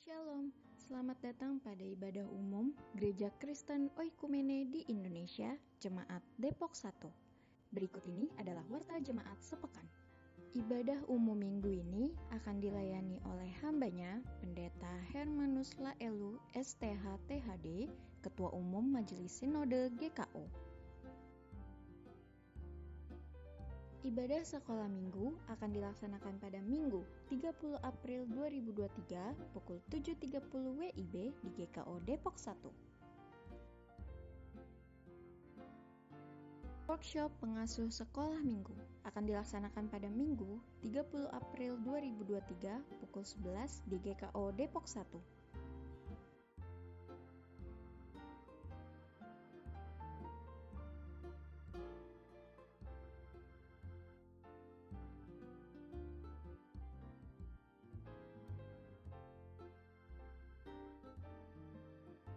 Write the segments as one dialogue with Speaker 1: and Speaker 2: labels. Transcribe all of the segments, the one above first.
Speaker 1: Shalom, selamat datang pada ibadah umum Gereja Kristen Oikumene di Indonesia, Jemaat Depok 1. Berikut ini adalah warta jemaat sepekan. Ibadah umum minggu ini akan dilayani oleh hambanya, Pendeta Hermanus Laelu, STH THD, Ketua Umum Majelis Sinode GKO. Ibadah sekolah minggu akan dilaksanakan pada Minggu 30 April 2023 pukul 7.30 WIB di GKO Depok 1. Workshop pengasuh sekolah minggu akan dilaksanakan pada Minggu 30 April 2023 pukul 11 di GKO Depok 1.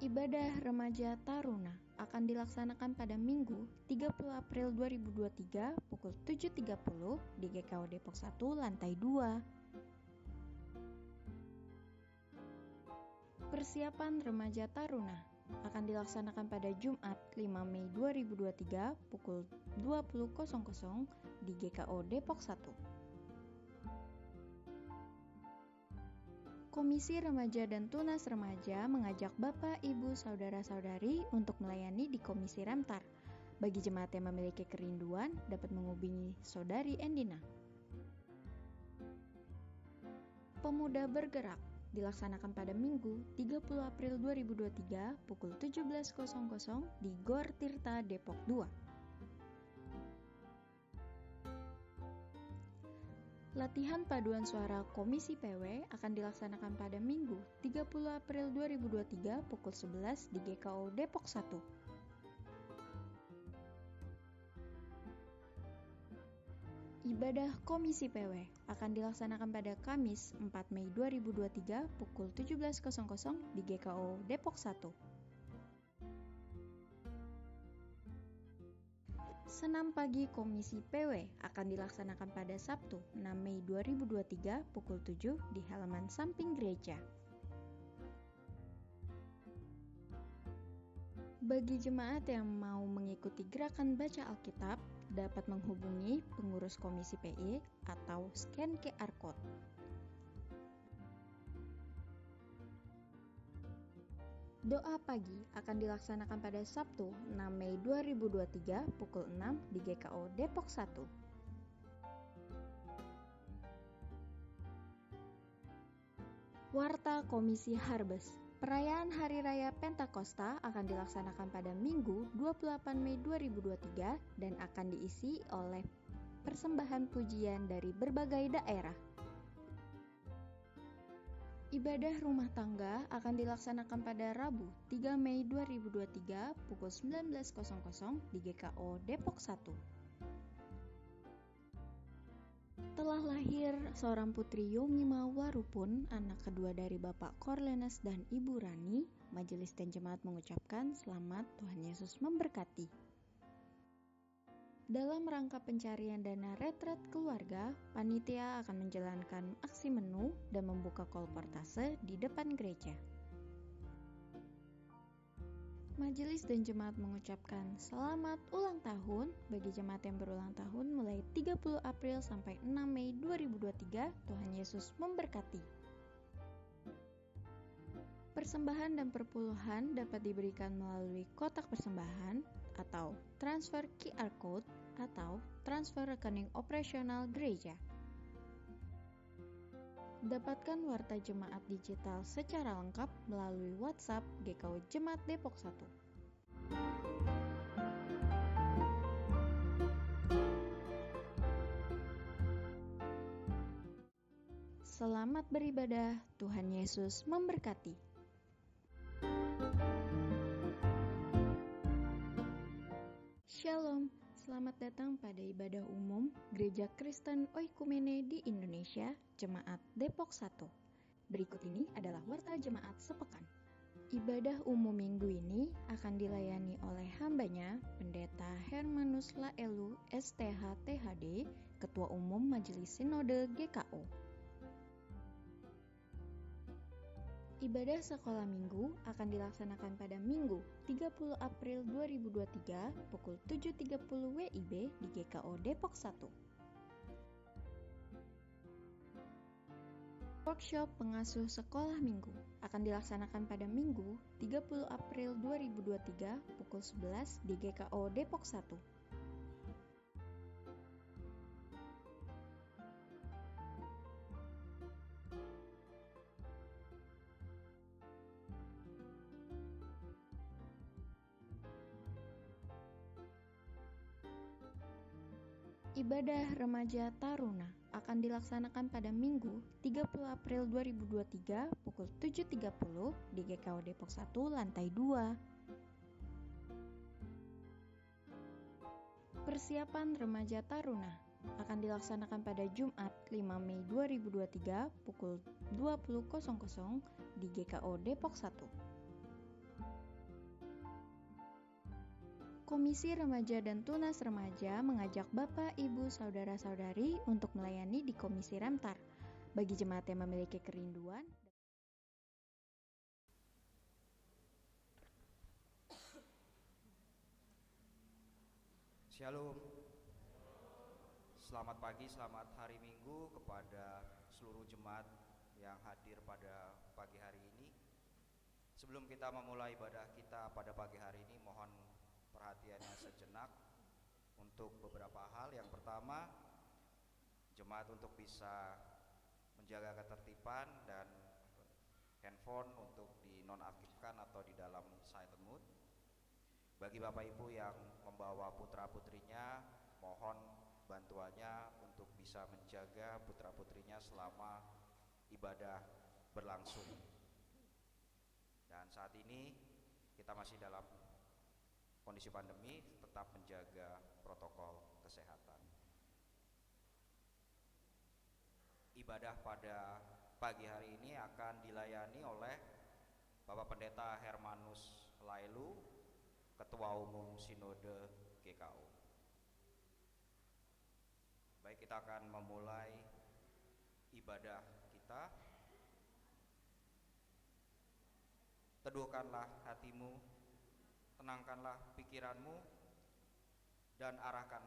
Speaker 1: Ibadah Remaja Taruna akan dilaksanakan pada Minggu 30 April 2023 pukul 7.30 di GKO Depok 1 lantai 2. Persiapan Remaja Taruna akan dilaksanakan pada Jumat 5 Mei 2023 pukul 20.00 di GKO Depok 1. Komisi Remaja dan Tunas Remaja mengajak Bapak, Ibu, Saudara-saudari untuk melayani di Komisi Remtar. Bagi jemaat yang memiliki kerinduan, dapat menghubungi Saudari Endina. Pemuda Bergerak dilaksanakan pada Minggu 30 April 2023 pukul 17.00 di Gor Tirta Depok 2. Latihan paduan suara Komisi PW akan dilaksanakan pada Minggu 30 April 2023 pukul 11 di GKO Depok 1. Ibadah Komisi PW akan dilaksanakan pada Kamis 4 Mei 2023 pukul 17.00 di GKO Depok 1. Senam pagi Komisi PW akan dilaksanakan pada Sabtu 6 Mei 2023 pukul 7 di halaman samping gereja. Bagi jemaat yang mau mengikuti gerakan baca Alkitab, dapat menghubungi pengurus Komisi PI atau scan QR Code. Doa pagi akan dilaksanakan pada Sabtu 6 Mei 2023 pukul 6 di GKO Depok 1. Warta Komisi Harvest. Perayaan Hari Raya Pentakosta akan dilaksanakan pada Minggu 28 Mei 2023 dan akan diisi oleh persembahan pujian dari berbagai daerah. Ibadah rumah tangga akan dilaksanakan pada Rabu 3 Mei 2023 pukul 19.00 di GKO Depok 1. Telah lahir seorang putri Yomima Warupun, anak kedua dari Bapak Korlenes dan Ibu Rani. Majelis dan jemaat mengucapkan selamat, Tuhan Yesus memberkati. Dalam rangka pencarian dana retret keluarga, panitia akan menjalankan aksi menu dan membuka kolportase di depan gereja. Majelis dan jemaat mengucapkan selamat ulang tahun bagi jemaat yang berulang tahun mulai 30 April sampai 6 Mei 2023. Tuhan Yesus memberkati. Persembahan dan perpuluhan dapat diberikan melalui kotak persembahan atau transfer QR Code atau transfer rekening operasional gereja. Dapatkan warta jemaat digital secara lengkap melalui WhatsApp GKO Jemaat Depok 1. Selamat beribadah, Tuhan Yesus memberkati. Shalom, selamat datang pada ibadah umum Gereja Kristen Oikumene di Indonesia, Jemaat Depok 1. Berikut ini adalah warta jemaat sepekan. Ibadah umum minggu ini akan dilayani oleh hambanya, Pendeta Hermanus Laelu, STH THD, Ketua Umum Majelis Sinode GKO. Ibadah sekolah minggu akan dilaksanakan pada Minggu 30 April 2023 pukul 7.30 WIB di GKO Depok 1. Workshop pengasuh sekolah minggu akan dilaksanakan pada Minggu 30 April 2023 pukul 11 di GKO Depok 1. Ibadah Remaja Taruna akan dilaksanakan pada Minggu 30 April 2023 pukul 7.30 di GKO Depok 1 lantai 2. Persiapan Remaja Taruna akan dilaksanakan pada Jumat 5 Mei 2023 pukul 20.00 di GKO Depok 1. Komisi Remaja dan Tunas Remaja mengajak Bapak, Ibu, Saudara-saudari untuk melayani di Komisi Remtar. Bagi jemaat yang memiliki kerinduan,
Speaker 2: Shalom. Selamat pagi, selamat hari Minggu kepada seluruh jemaat yang hadir pada pagi hari ini. Sebelum kita memulai ibadah kita pada pagi hari ini, mohon perhatiannya sejenak untuk beberapa hal. Yang pertama, jemaat untuk bisa menjaga ketertiban dan handphone untuk dinonaktifkan atau di dalam silent mode. Bagi Bapak Ibu yang membawa putra-putrinya, mohon bantuannya untuk bisa menjaga putra-putrinya selama ibadah berlangsung. Dan saat ini kita masih dalam kondisi pandemi, tetap menjaga protokol kesehatan. Ibadah pada pagi hari ini akan dilayani oleh Bapak Pendeta Hermanus Lailu, Ketua Umum Sinode GKO. Baik, kita akan memulai ibadah kita. Teduhkanlah hatimu, tenangkanlah pikiranmu, dan arahkan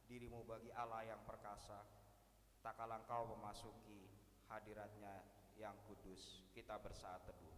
Speaker 2: dirimu bagi Allah yang perkasa. Tak kala engkau memasuki hadiratnya yang kudus, kita bersaat teduh.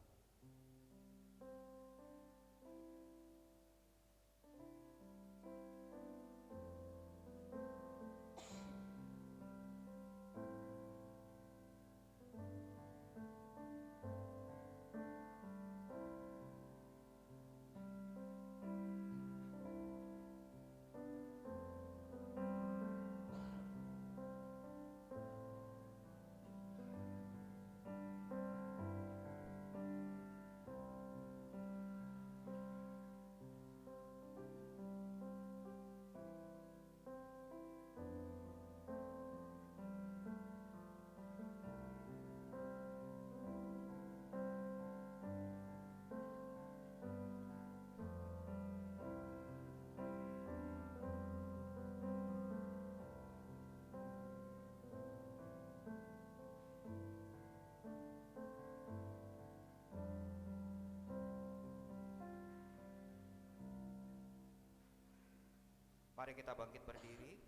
Speaker 2: Mari kita bangkit berdiri.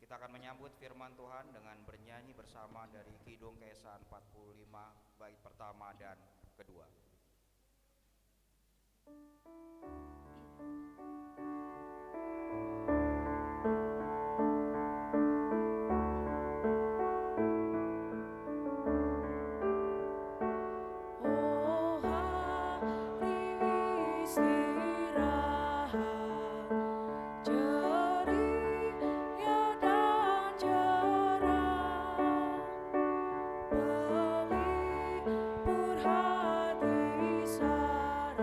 Speaker 2: Kita akan menyambut firman Tuhan dengan bernyanyi bersama dari Kidung Keesan 45 bait pertama dan kedua.
Speaker 3: Hati sarang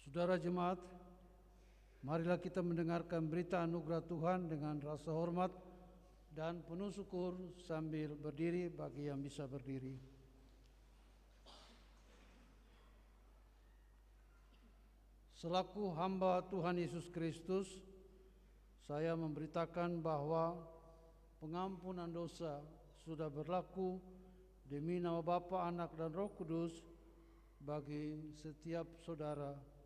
Speaker 3: Saudara jemaat, marilah kita mendengarkan berita anugerah Tuhan dengan rasa hormat dan penuh syukur sambil berdiri bagi yang bisa berdiri. Selaku hamba Tuhan Yesus Kristus, saya memberitakan bahwa pengampunan dosa sudah berlaku demi nama Bapa, Anak, dan Roh Kudus bagi setiap saudara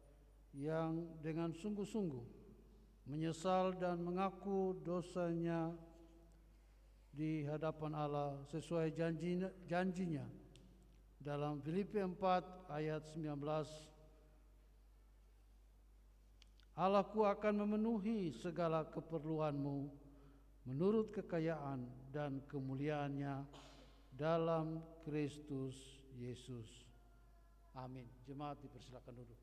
Speaker 3: yang dengan sungguh-sungguh menyesal dan mengaku dosanya di hadapan Allah sesuai janjinya dalam Filipi 4 ayat 19. Allahku akan memenuhi segala keperluanmu menurut kekayaan dan kemuliaannya dalam Kristus Yesus. Amin. Jemaat dipersilakan duduk.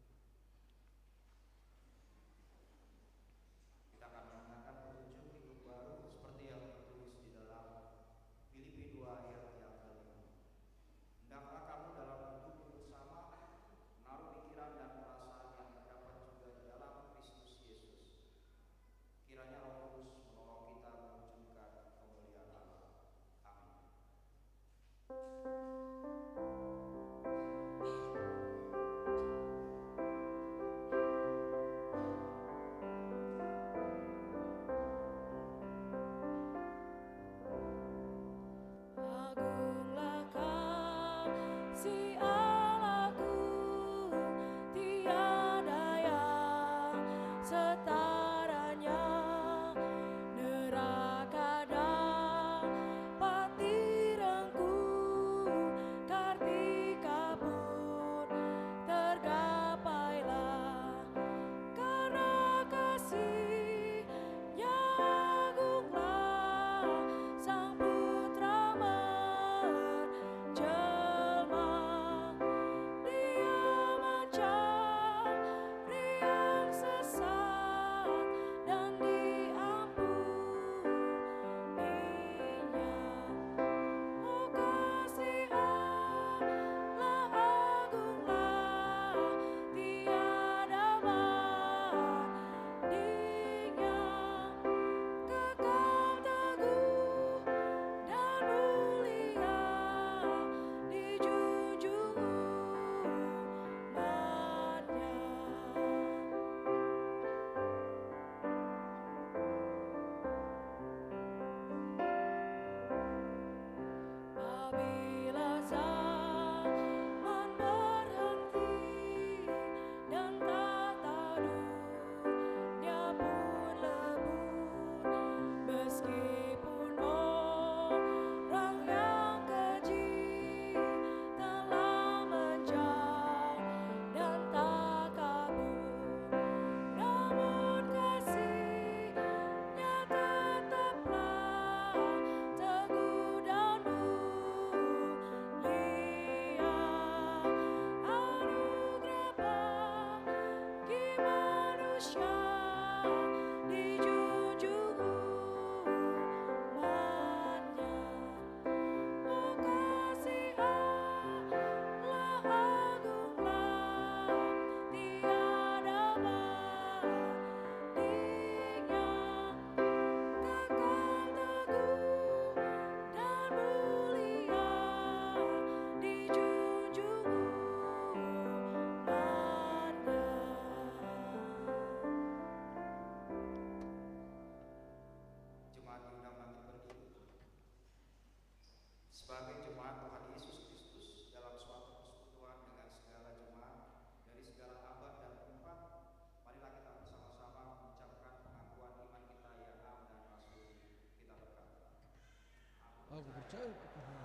Speaker 3: Aku percaya kepada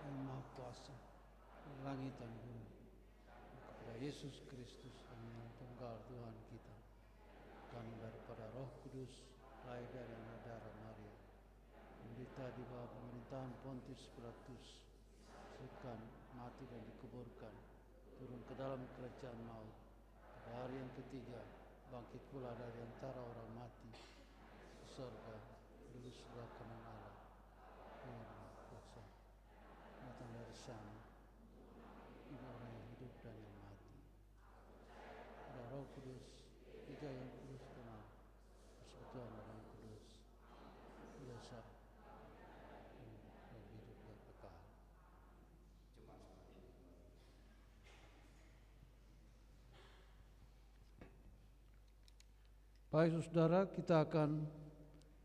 Speaker 3: Yang Maha Kuasa, langit dan bumi, kepada Yesus Kristus yang tunggal Tuhan kita, dan daripada Roh Kudus, lahir dari anak darah Maria, menderita di bawah pemerintahan Pontius Pilatus, sukam, mati dan dikuburkan, turun ke dalam kerajaan maut, pada hari yang ketiga bangkit pula dari antara orang mati, ke surga, duduk sebelah kanan Allah, kuasa datang dari sana, ini orang yang hidup dan yang mati. Baik saudara, kita akan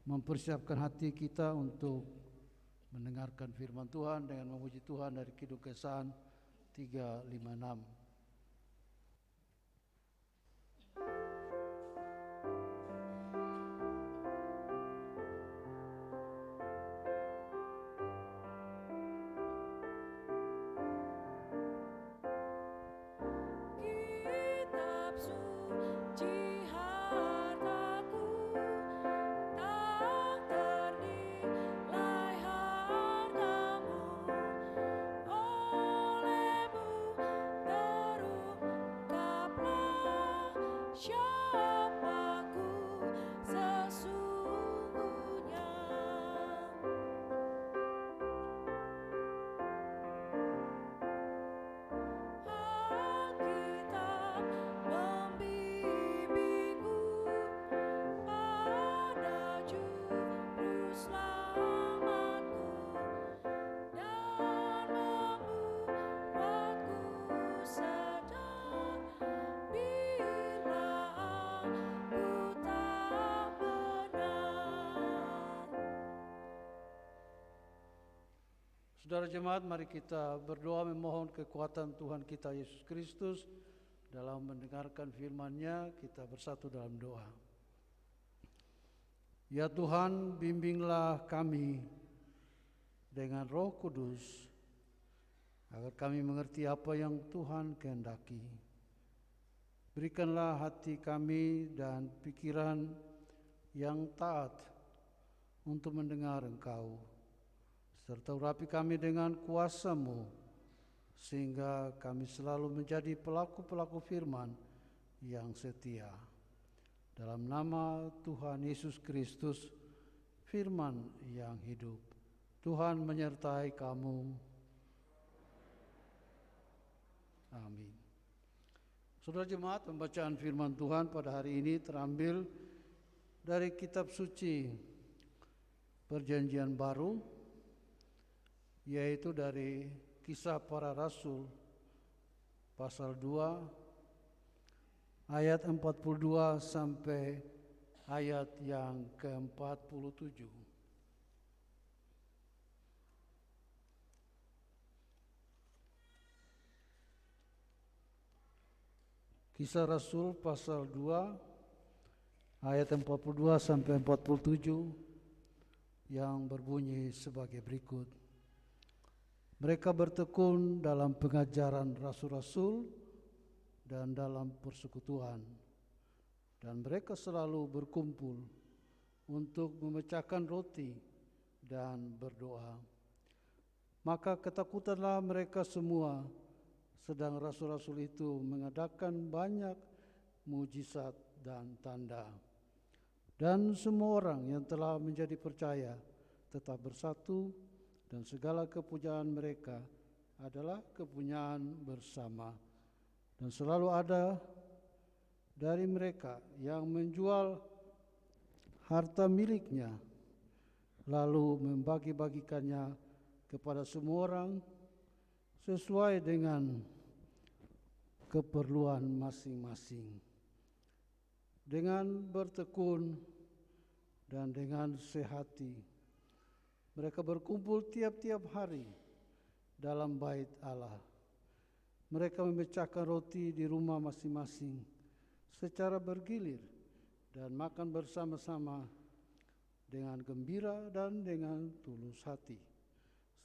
Speaker 3: mempersiapkan hati kita untuk mendengarkan firman Tuhan dengan memuji Tuhan dari Kidung Kesan 356. Saudara jemaat, mari kita berdoa memohon kekuatan Tuhan kita Yesus Kristus dalam mendengarkan firman-Nya. Kita bersatu dalam doa. Ya Tuhan, bimbinglah kami dengan Roh Kudus agar kami mengerti apa yang Tuhan kehendaki. Berikanlah hati kami dan pikiran yang taat untuk mendengar Engkau, serta urapi kami dengan kuasa-Mu, sehingga kami selalu menjadi pelaku-pelaku firman yang setia. Dalam nama Tuhan Yesus Kristus, firman yang hidup. Tuhan menyertai kamu. Amin. Saudara jemaat, pembacaan firman Tuhan pada hari ini terambil dari kitab suci Perjanjian Baru, yaitu dari Kisah Para Rasul pasal 2 ayat 42 sampai ayat yang ke-47. Kisah Rasul pasal 2 ayat 42 sampai 47 yang berbunyi sebagai berikut. Mereka bertekun dalam pengajaran rasul-rasul dan dalam persekutuan, dan mereka selalu berkumpul untuk memecahkan roti dan berdoa. Maka ketakutanlah mereka semua, sedang rasul-rasul itu mengadakan banyak mujizat dan tanda. Dan semua orang yang telah menjadi percaya tetap bersatu, dan segala kepunyaan mereka adalah kepunyaan bersama. Dan selalu ada dari mereka yang menjual harta miliknya, lalu membagi-bagikannya kepada semua orang sesuai dengan keperluan masing-masing. Dengan bertekun dan dengan sehati, mereka berkumpul tiap-tiap hari dalam bait Allah. Mereka memecahkan roti di rumah masing-masing secara bergilir dan makan bersama-sama dengan gembira dan dengan tulus hati,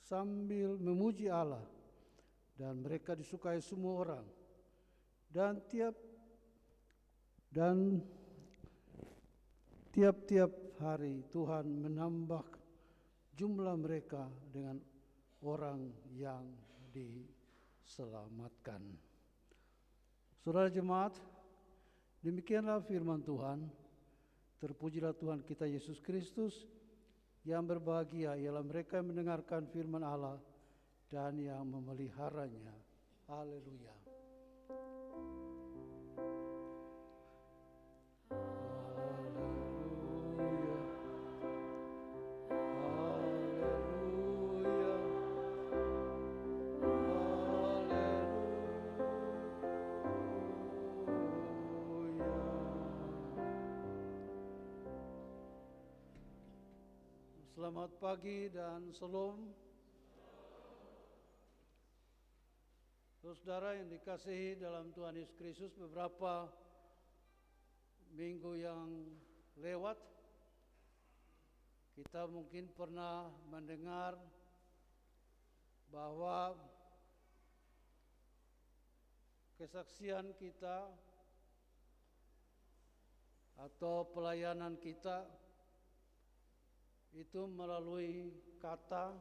Speaker 3: sambil memuji Allah, dan mereka disukai semua orang. Dan tiap-tiap hari Tuhan menambah jumlah mereka dengan orang yang diselamatkan. Saudara jemaat, demikianlah firman Tuhan. Terpujilah Tuhan kita Yesus Kristus. Yang berbahagia ialah mereka yang mendengarkan firman Allah dan yang memeliharanya. Haleluya. Selamat pagi dan shalom. Saudara yang dikasihi dalam Tuhan Yesus Kristus, beberapa minggu yang lewat kita mungkin pernah mendengar bahwa kesaksian kita atau pelayanan kita itu melalui kata,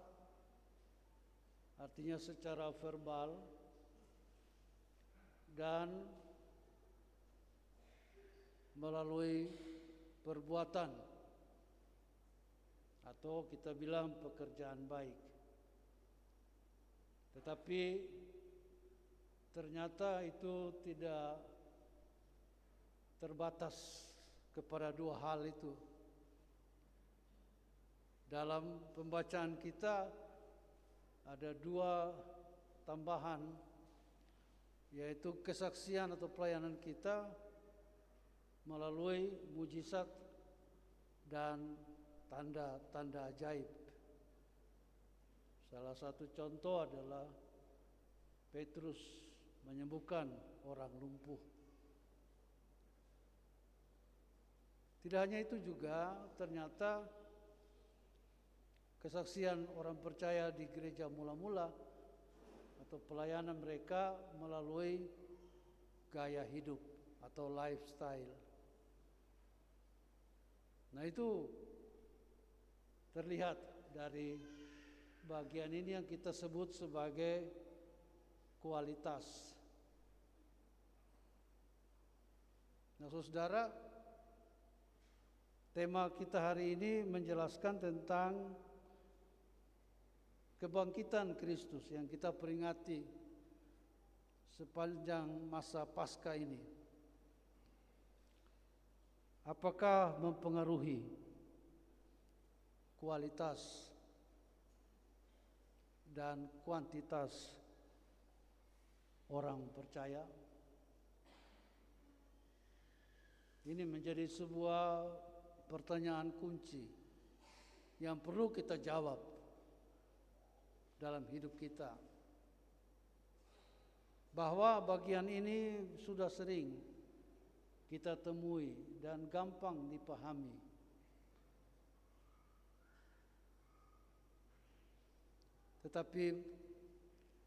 Speaker 3: artinya secara verbal, dan melalui perbuatan, atau kita bilang pekerjaan baik. Tetapi ternyata itu tidak terbatas kepada dua hal itu. Dalam pembacaan kita ada dua tambahan, yaitu kesaksian atau pelayanan kita melalui mujizat dan tanda-tanda ajaib. Salah satu contoh adalah Petrus menyembuhkan orang lumpuh. Tidak hanya itu juga, ternyata kesaksian orang percaya di gereja mula-mula atau pelayanan mereka melalui gaya hidup atau lifestyle. Nah, itu terlihat dari bagian ini yang kita sebut sebagai kualitas. Nah, saudara, tema kita hari ini menjelaskan tentang kebangkitan Kristus yang kita peringati sepanjang masa Paskah ini. Apakah mempengaruhi kualitas dan kuantitas orang percaya? Ini menjadi sebuah pertanyaan kunci yang perlu kita jawab dalam hidup kita, bahwa bagian ini sudah sering kita temui dan gampang dipahami. Tetapi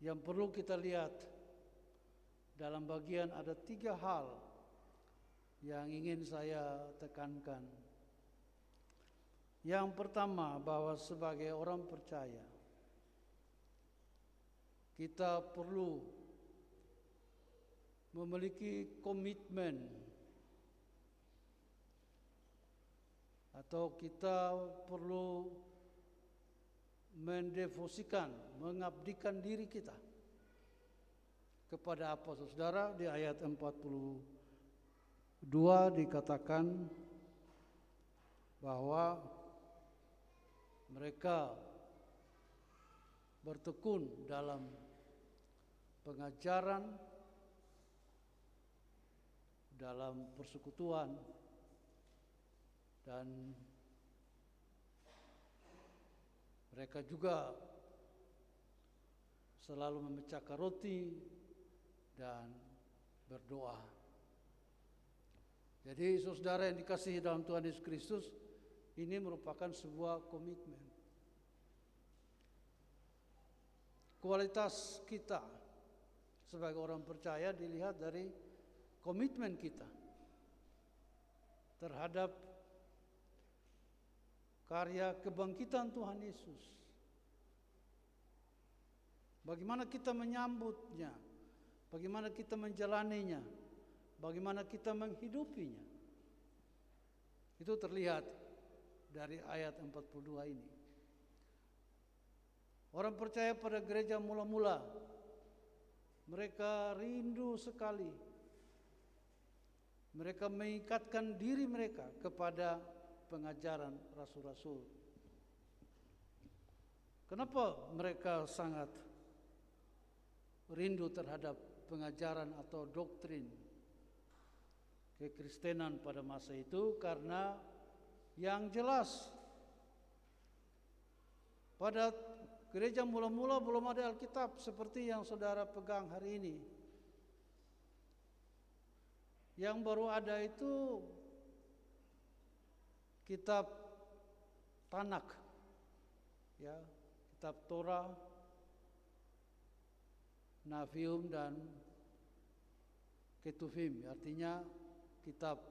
Speaker 3: yang perlu kita lihat dalam bagian ada 3 hal yang ingin saya tekankan. Yang pertama, bahwa sebagai orang percaya kita perlu memiliki komitmen, atau kita perlu mendevosikan, mengabdikan diri kita kepada apa, saudara? Di ayat 42 dikatakan bahwa mereka bertekun dalam pengajaran, dalam persekutuan, dan mereka juga selalu memecahkan roti dan berdoa. Jadi saudara yang dikasihi dalam Tuhan Yesus Kristus, ini merupakan sebuah komitmen. Kualitas kita sebagai orang percaya dilihat dari komitmen kita terhadap karya kebangkitan Tuhan Yesus. Bagaimana kita menyambutnya, bagaimana kita menjalaninya, bagaimana kita menghidupinya. Itu terlihat dari ayat 42 ini. Orang percaya pada gereja mula-mula, mereka rindu sekali. Mereka mengikatkan diri mereka kepada pengajaran rasul-rasul. Kenapa mereka sangat rindu terhadap pengajaran atau doktrin kekristenan pada masa itu? Karena yang jelas Pada gereja mula-mula belum ada Alkitab seperti yang saudara pegang hari ini. Yang baru ada itu kitab Tanak, ya, kitab Torah, Navium dan Ketuvim, artinya kitab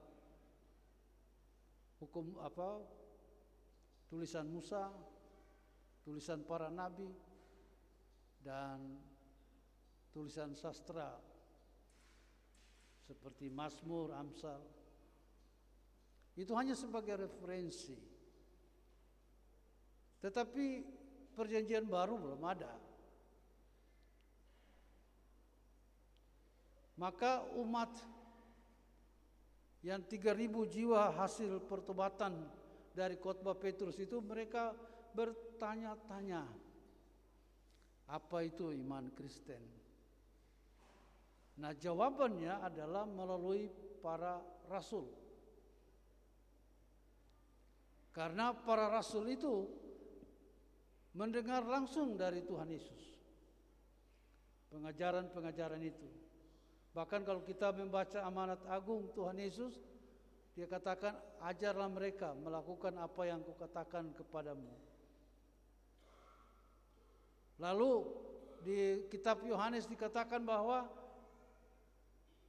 Speaker 3: hukum tulisan Musa, tulisan para nabi, dan tulisan sastra seperti Mazmur, Amsal. Itu hanya sebagai referensi. Tetapi perjanjian baru belum ada. Maka umat yang 3.000 jiwa hasil pertobatan dari khotbah Petrus itu, mereka bertanya-tanya, apa itu iman Kristen? Nah, jawabannya adalah melalui para rasul. Karena para rasul itu mendengar langsung dari Tuhan Yesus pengajaran-pengajaran itu. Bahkan kalau kita membaca amanat agung Tuhan Yesus, Dia katakan, ajarlah mereka melakukan apa yang kukatakan kepadamu. Lalu di kitab Yohanes dikatakan bahwa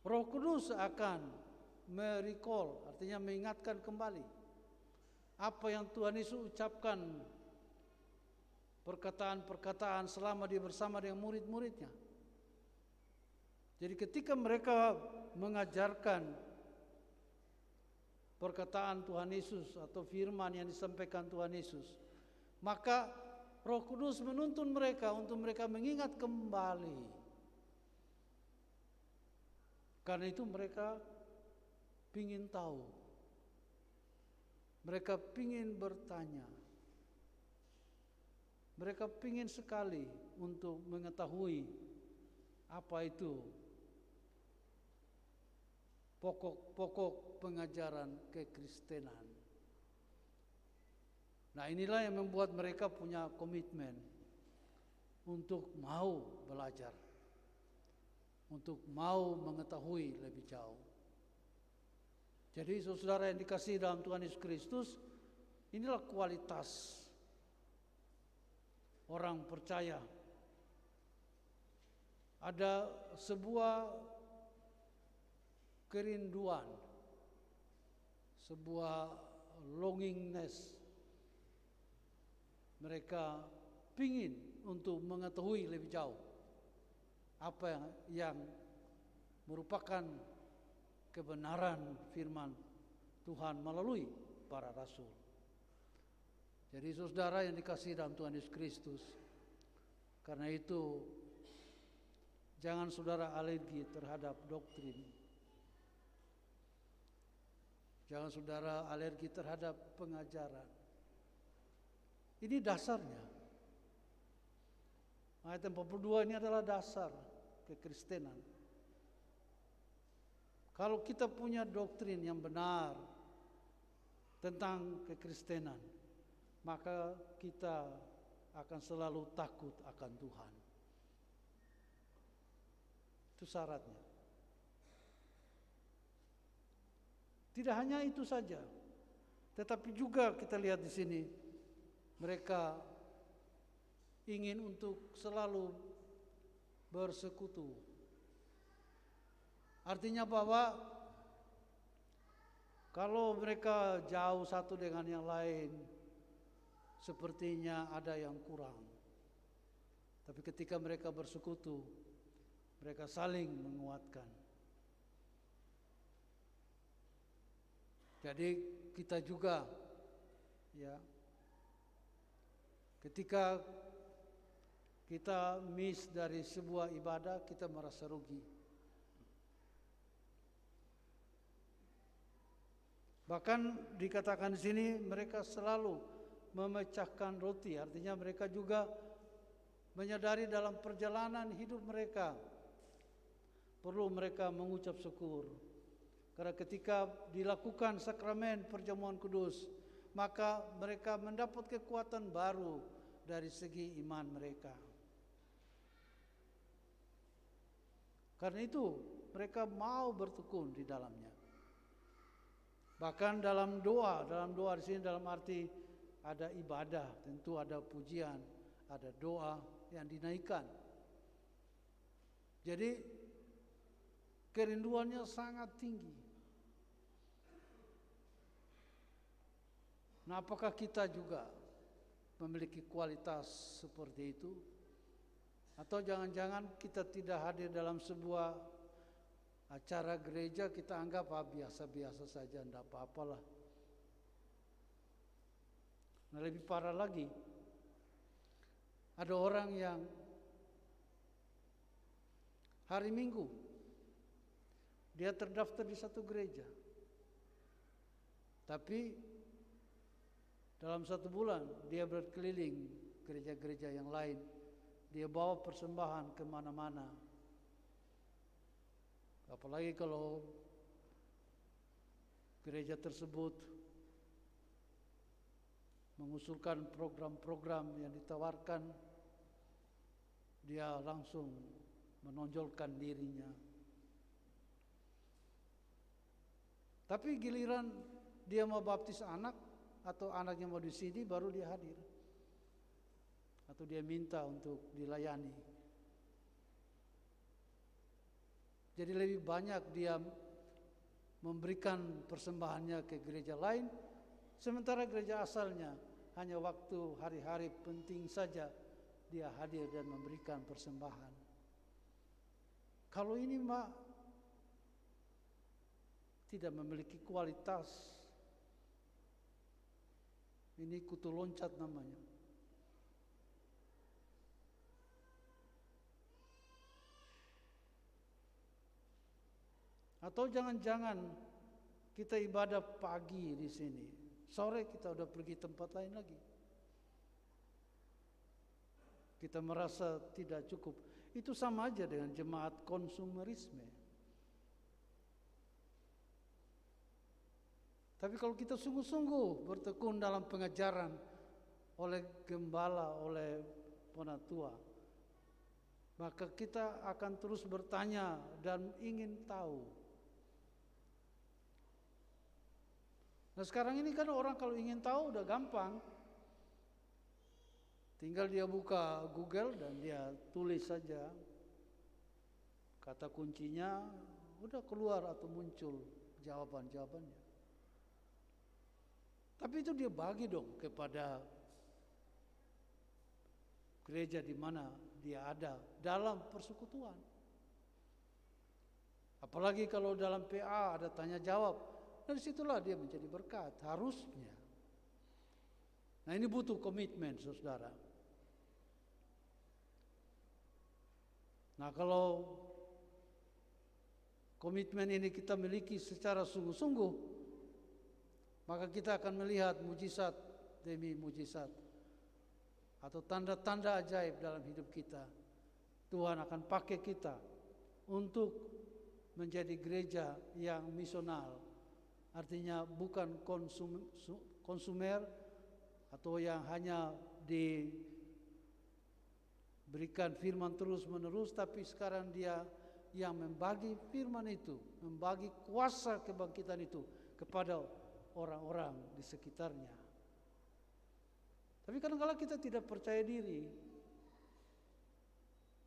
Speaker 3: Roh Kudus akan merecall, artinya mengingatkan kembali apa yang Tuhan Yesus ucapkan, perkataan-perkataan selama Dia bersama dengan murid-muridnya. Jadi ketika mereka mengajarkan perkataan Tuhan Yesus atau firman yang disampaikan Tuhan Yesus, maka Roh Kudus menuntun mereka untuk mereka mengingat kembali. Karena itu mereka ingin tahu, mereka ingin bertanya, mereka ingin sekali untuk mengetahui apa itu pokok-pokok pengajaran kekristenan. Nah, inilah yang membuat mereka punya komitmen untuk mau belajar, untuk mau mengetahui lebih jauh. Jadi saudara yang dikasihi dalam Tuhan Yesus Kristus, inilah kualitas orang percaya. Ada sebuah kerinduan, sebuah longingness. Mereka ingin untuk mengetahui lebih jauh apa yang merupakan kebenaran firman Tuhan melalui para rasul. Jadi saudara yang dikasihi dalam Tuhan Yesus Kristus, karena itu jangan saudara alergi terhadap doktrin. Jangan saudara alergi terhadap pengajaran. Ini dasarnya. Ayat 42 ini adalah dasar kekristenan. Kalau kita punya doktrin yang benar tentang kekristenan, maka kita akan selalu takut akan Tuhan. Itu syaratnya. Tidak hanya itu saja, tetapi juga kita lihat di sini, mereka ingin untuk selalu bersekutu. Artinya bahwa kalau mereka jauh satu dengan yang lain, sepertinya ada yang kurang. Tapi ketika mereka bersekutu, mereka saling menguatkan. Jadi kita juga, ya, ketika kita miss dari sebuah ibadah, kita merasa rugi. Bahkan dikatakan di sini mereka selalu memecahkan roti, artinya mereka juga menyadari dalam perjalanan hidup mereka perlu mereka mengucap syukur. Karena ketika dilakukan sakramen perjamuan kudus, maka mereka mendapat kekuatan baru dari segi iman mereka. Karena itu mereka mau bertekun di dalamnya. Bahkan dalam doa di sini dalam arti ada ibadah, tentu ada pujian, ada doa yang dinaikkan. Jadi kerinduannya sangat tinggi. Nah, apakah kita juga memiliki kualitas seperti itu? Atau jangan-jangan kita tidak hadir dalam sebuah acara gereja, kita anggap biasa-biasa saja, tidak apa-apalah. Nah, lebih parah lagi, ada orang yang hari Minggu dia terdaftar di satu gereja, tapi dalam satu bulan dia berkeliling gereja-gereja yang lain. Dia bawa persembahan kemana-mana. Apalagi kalau gereja tersebut mengusulkan program-program yang ditawarkan, dia langsung menonjolkan dirinya. Tapi giliran dia mau baptis anak atau anaknya mau di sini, baru dia hadir. Atau dia minta untuk dilayani. Jadi lebih banyak dia memberikan persembahannya ke gereja lain, sementara gereja asalnya hanya waktu hari-hari penting saja dia hadir dan memberikan persembahan. Kalau ini tidak memiliki kualitas, ini kutu loncat namanya. Atau jangan-jangan kita ibadah pagi di sini, sore kita udah pergi tempat lain lagi. Kita merasa tidak cukup. Itu sama aja dengan jemaat konsumerisme. Tapi kalau kita sungguh-sungguh bertekun dalam pengajaran oleh gembala, oleh penatua, maka kita akan terus bertanya dan ingin tahu. Nah, sekarang ini kan orang kalau ingin tahu udah gampang. Tinggal dia buka Google dan dia tulis saja kata kuncinya, udah keluar atau muncul jawaban-jawabannya. Tapi itu dia bagi dong kepada gereja di mana dia ada dalam persekutuan. Apalagi kalau dalam PA ada tanya jawab. Dari situlah dia menjadi berkat, harusnya. Nah, ini butuh komitmen, saudara. Nah, kalau komitmen ini kita miliki secara sungguh-sungguh, maka kita akan melihat mujizat demi mujizat atau tanda-tanda ajaib dalam hidup kita. Tuhan akan pakai kita untuk menjadi gereja yang misional. Artinya bukan konsumer atau yang hanya diberikan firman terus-menerus, tapi sekarang dia yang membagi firman itu, membagi kuasa kebangkitan itu kepada orang-orang di sekitarnya. Tapi kadang-kadang kita tidak percaya diri.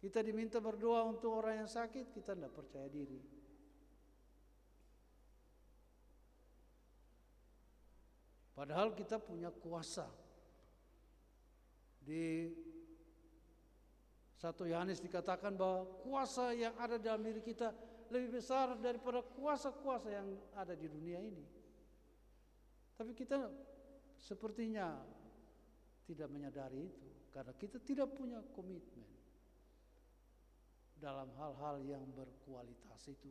Speaker 3: Kita diminta berdoa untuk orang yang sakit, kita tidak percaya diri. Padahal kita punya kuasa. Di 1 Yohanes dikatakan bahwa kuasa yang ada dalam diri kita lebih besar daripada kuasa-kuasa yang ada di dunia ini. Tapi kita sepertinya tidak menyadari itu karena kita tidak punya komitmen dalam hal-hal yang berkualitas itu.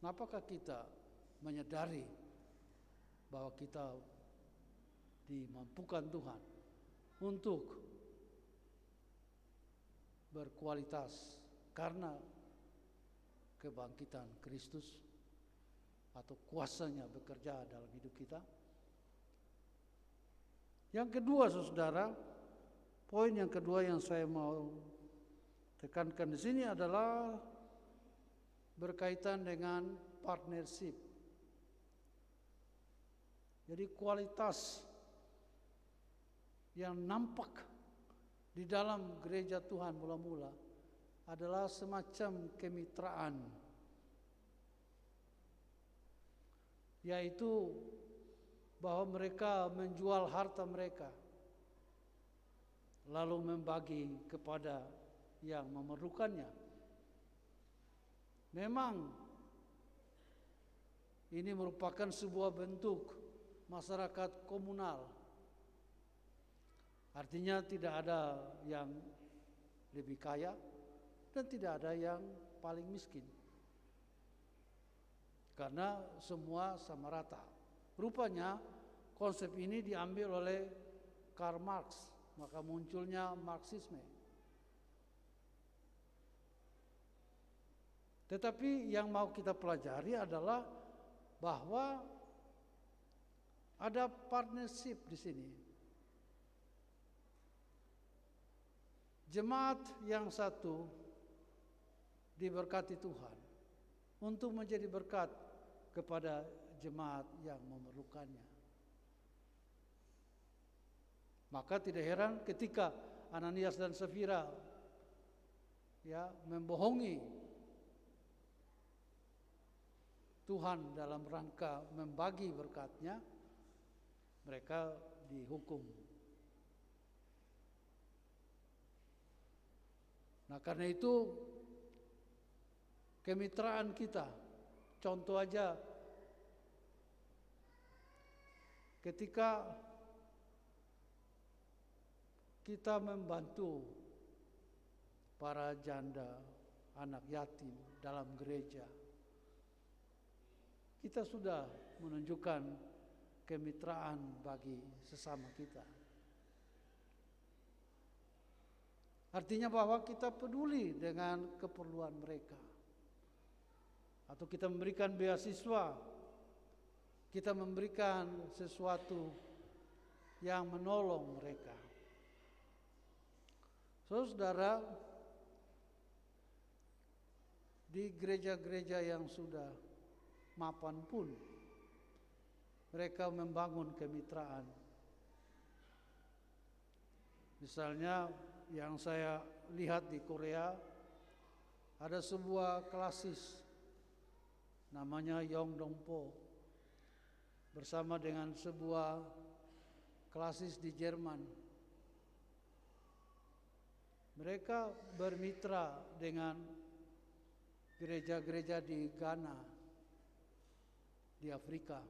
Speaker 3: Apakah kita menyadari bahwa kita dimampukan Tuhan untuk berkualitas karena kebangkitan Kristus atau kuasanya bekerja dalam hidup kita? Yang kedua, saudara, poin yang kedua yang saya mau tekankan di sini adalah berkaitan dengan partnership. Jadi kualitas yang nampak di dalam gereja Tuhan mula-mula adalah semacam kemitraan, yaitu bahwa mereka menjual harta mereka lalu membagi kepada yang memerlukannya. Memang ini merupakan sebuah bentuk masyarakat komunal. Artinya tidak ada yang lebih kaya dan tidak ada yang paling miskin, karena semua sama rata. Rupanya konsep ini diambil oleh Karl Marx, maka munculnya Marxisme. Tetapi yang mau kita pelajari adalah bahwa ada partnership di sini. Jemaat yang satu diberkati Tuhan untuk menjadi berkat kepada jemaat yang memerlukannya. Maka tidak heran ketika Ananias dan Safira membohongi Tuhan dalam rangka membagi berkatnya, mereka dihukum. Nah, karena itu kemitraan kita, contoh aja ketika kita membantu para janda, anak yatim dalam gereja, kita sudah menunjukkan kemitraan bagi sesama kita. Artinya bahwa kita peduli dengan keperluan mereka. Atau kita memberikan beasiswa, kita memberikan sesuatu yang menolong mereka. Saudara, di gereja-gereja yang sudah mapan pun mereka membangun kemitraan. Misalnya yang saya lihat di Korea, ada sebuah klasis namanya Yongdongpo bersama dengan sebuah klasis di Jerman. Mereka bermitra dengan gereja-gereja di Ghana, di Afrika,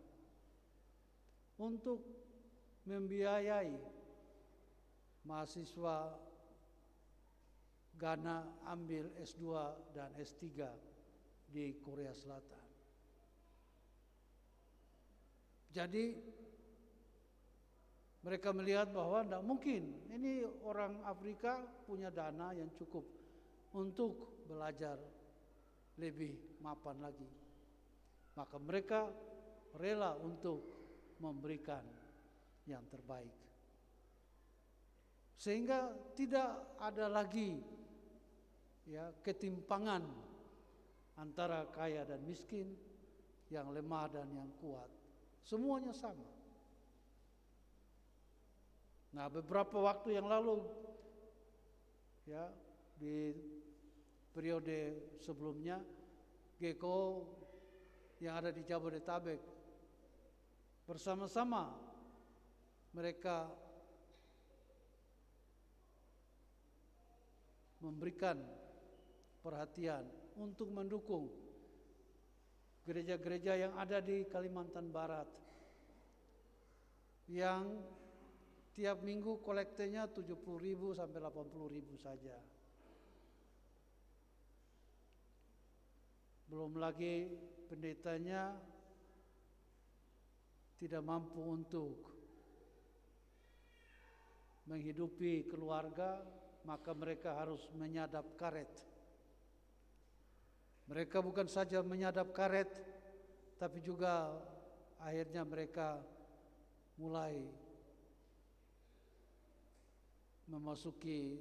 Speaker 3: untuk membiayai mahasiswa Ghana ambil S2 dan S3 di Korea Selatan. Jadi mereka melihat bahwa tidak mungkin ini orang Afrika punya dana yang cukup untuk belajar lebih mapan lagi. Maka mereka rela untuk memberikan yang terbaik. Sehingga tidak ada lagi ketimpangan antara kaya dan miskin, yang lemah dan yang kuat. Semuanya sama. Nah, beberapa waktu yang lalu di periode sebelumnya, GECO yang ada di Jabodetabek bersama-sama mereka memberikan perhatian untuk mendukung gereja-gereja yang ada di Kalimantan Barat yang tiap minggu kolektenya 70.000 sampai 80.000 saja. Belum lagi pendetanya tidak mampu untuk menghidupi keluarga, maka mereka harus menyadap karet. Mereka bukan saja menyadap karet, tapi juga akhirnya mereka mulai memasuki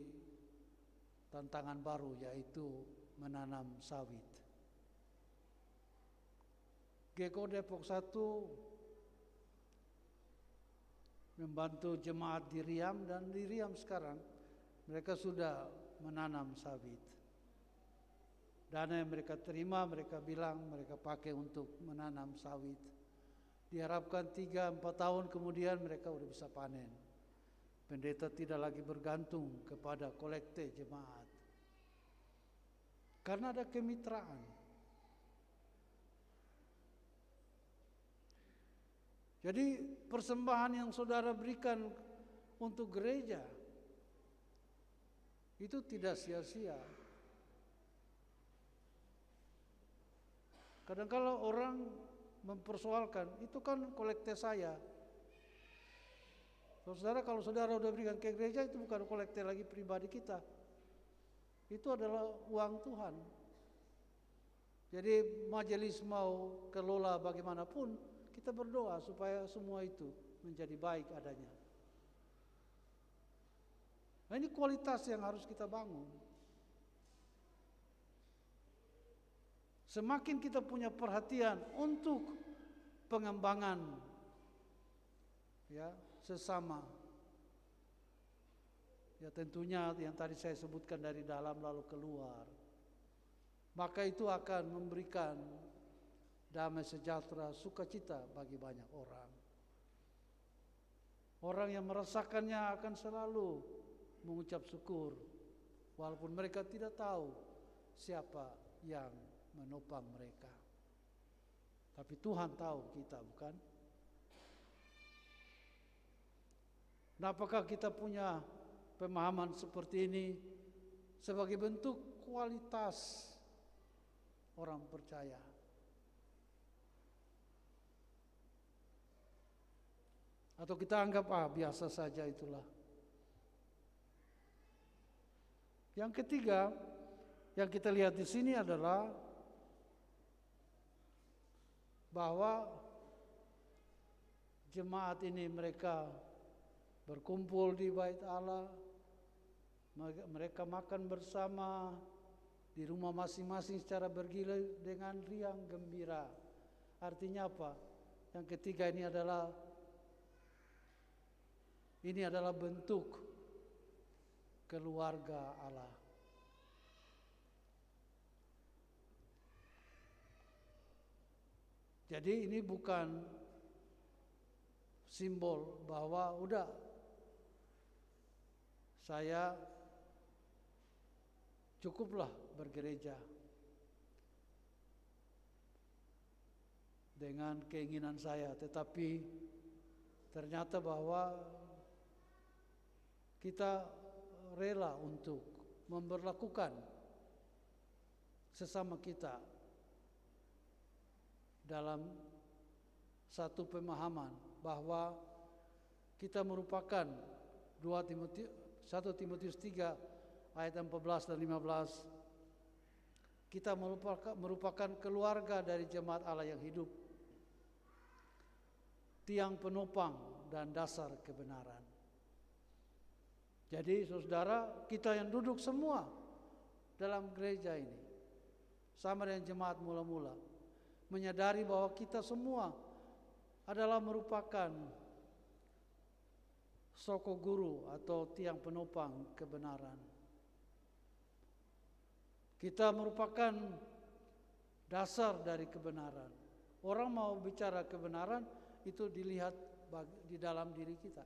Speaker 3: tantangan baru, yaitu menanam sawit. GKO Depok 1 membantu jemaat di Riam, dan di Riam sekarang mereka sudah menanam sawit. Dana yang mereka terima, mereka bilang mereka pakai untuk menanam sawit. Diharapkan 3-4 tahun kemudian mereka sudah bisa panen. Pendeta tidak lagi bergantung kepada kolekte jemaat, karena ada kemitraan. Jadi persembahan yang saudara berikan untuk gereja itu tidak sia-sia. Kadang-kala orang mempersoalkan, itu kan kolekte saya. Saudara, kalau saudara sudah berikan ke gereja, itu bukan kolekte lagi pribadi kita. Itu adalah uang Tuhan. Jadi majelis mau kelola bagaimanapun, kita berdoa supaya semua itu menjadi baik adanya. Nah, ini kualitas yang harus kita bangun. Semakin kita punya perhatian untuk pengembangan sesama, tentunya yang tadi saya sebutkan dari dalam lalu keluar, maka itu akan memberikan damai sejahtera, sukacita bagi banyak orang. Orang yang merasakannya akan selalu mengucap syukur, walaupun mereka tidak tahu siapa yang menopang mereka. Tapi Tuhan tahu kita, bukan? Nah, apakah kita punya pemahaman seperti ini sebagai bentuk kualitas orang percaya? Atau kita anggap biasa saja itulah. Yang ketiga yang kita lihat di sini adalah bahwa jemaat ini mereka berkumpul di bait Allah, mereka makan bersama di rumah masing-masing secara bergilir dengan riang gembira. Artinya apa? Yang ketiga ini adalah bentuk keluarga Allah. Jadi ini bukan simbol bahwa udah saya cukuplah bergereja dengan keinginan saya, tetapi ternyata bahwa kita rela untuk memperlakukan sesama kita dalam satu pemahaman bahwa kita merupakan 1 Timotius 3 ayat 14 dan 15, kita merupakan keluarga dari jemaat Allah yang hidup, tiang penopang dan dasar kebenaran. Jadi saudara, kita yang duduk semua dalam gereja ini sama dengan jemaat mula-mula, menyadari bahwa kita semua adalah merupakan soko guru atau tiang penopang kebenaran. Kita merupakan dasar dari kebenaran. Orang mau bicara kebenaran itu dilihat di dalam diri kita.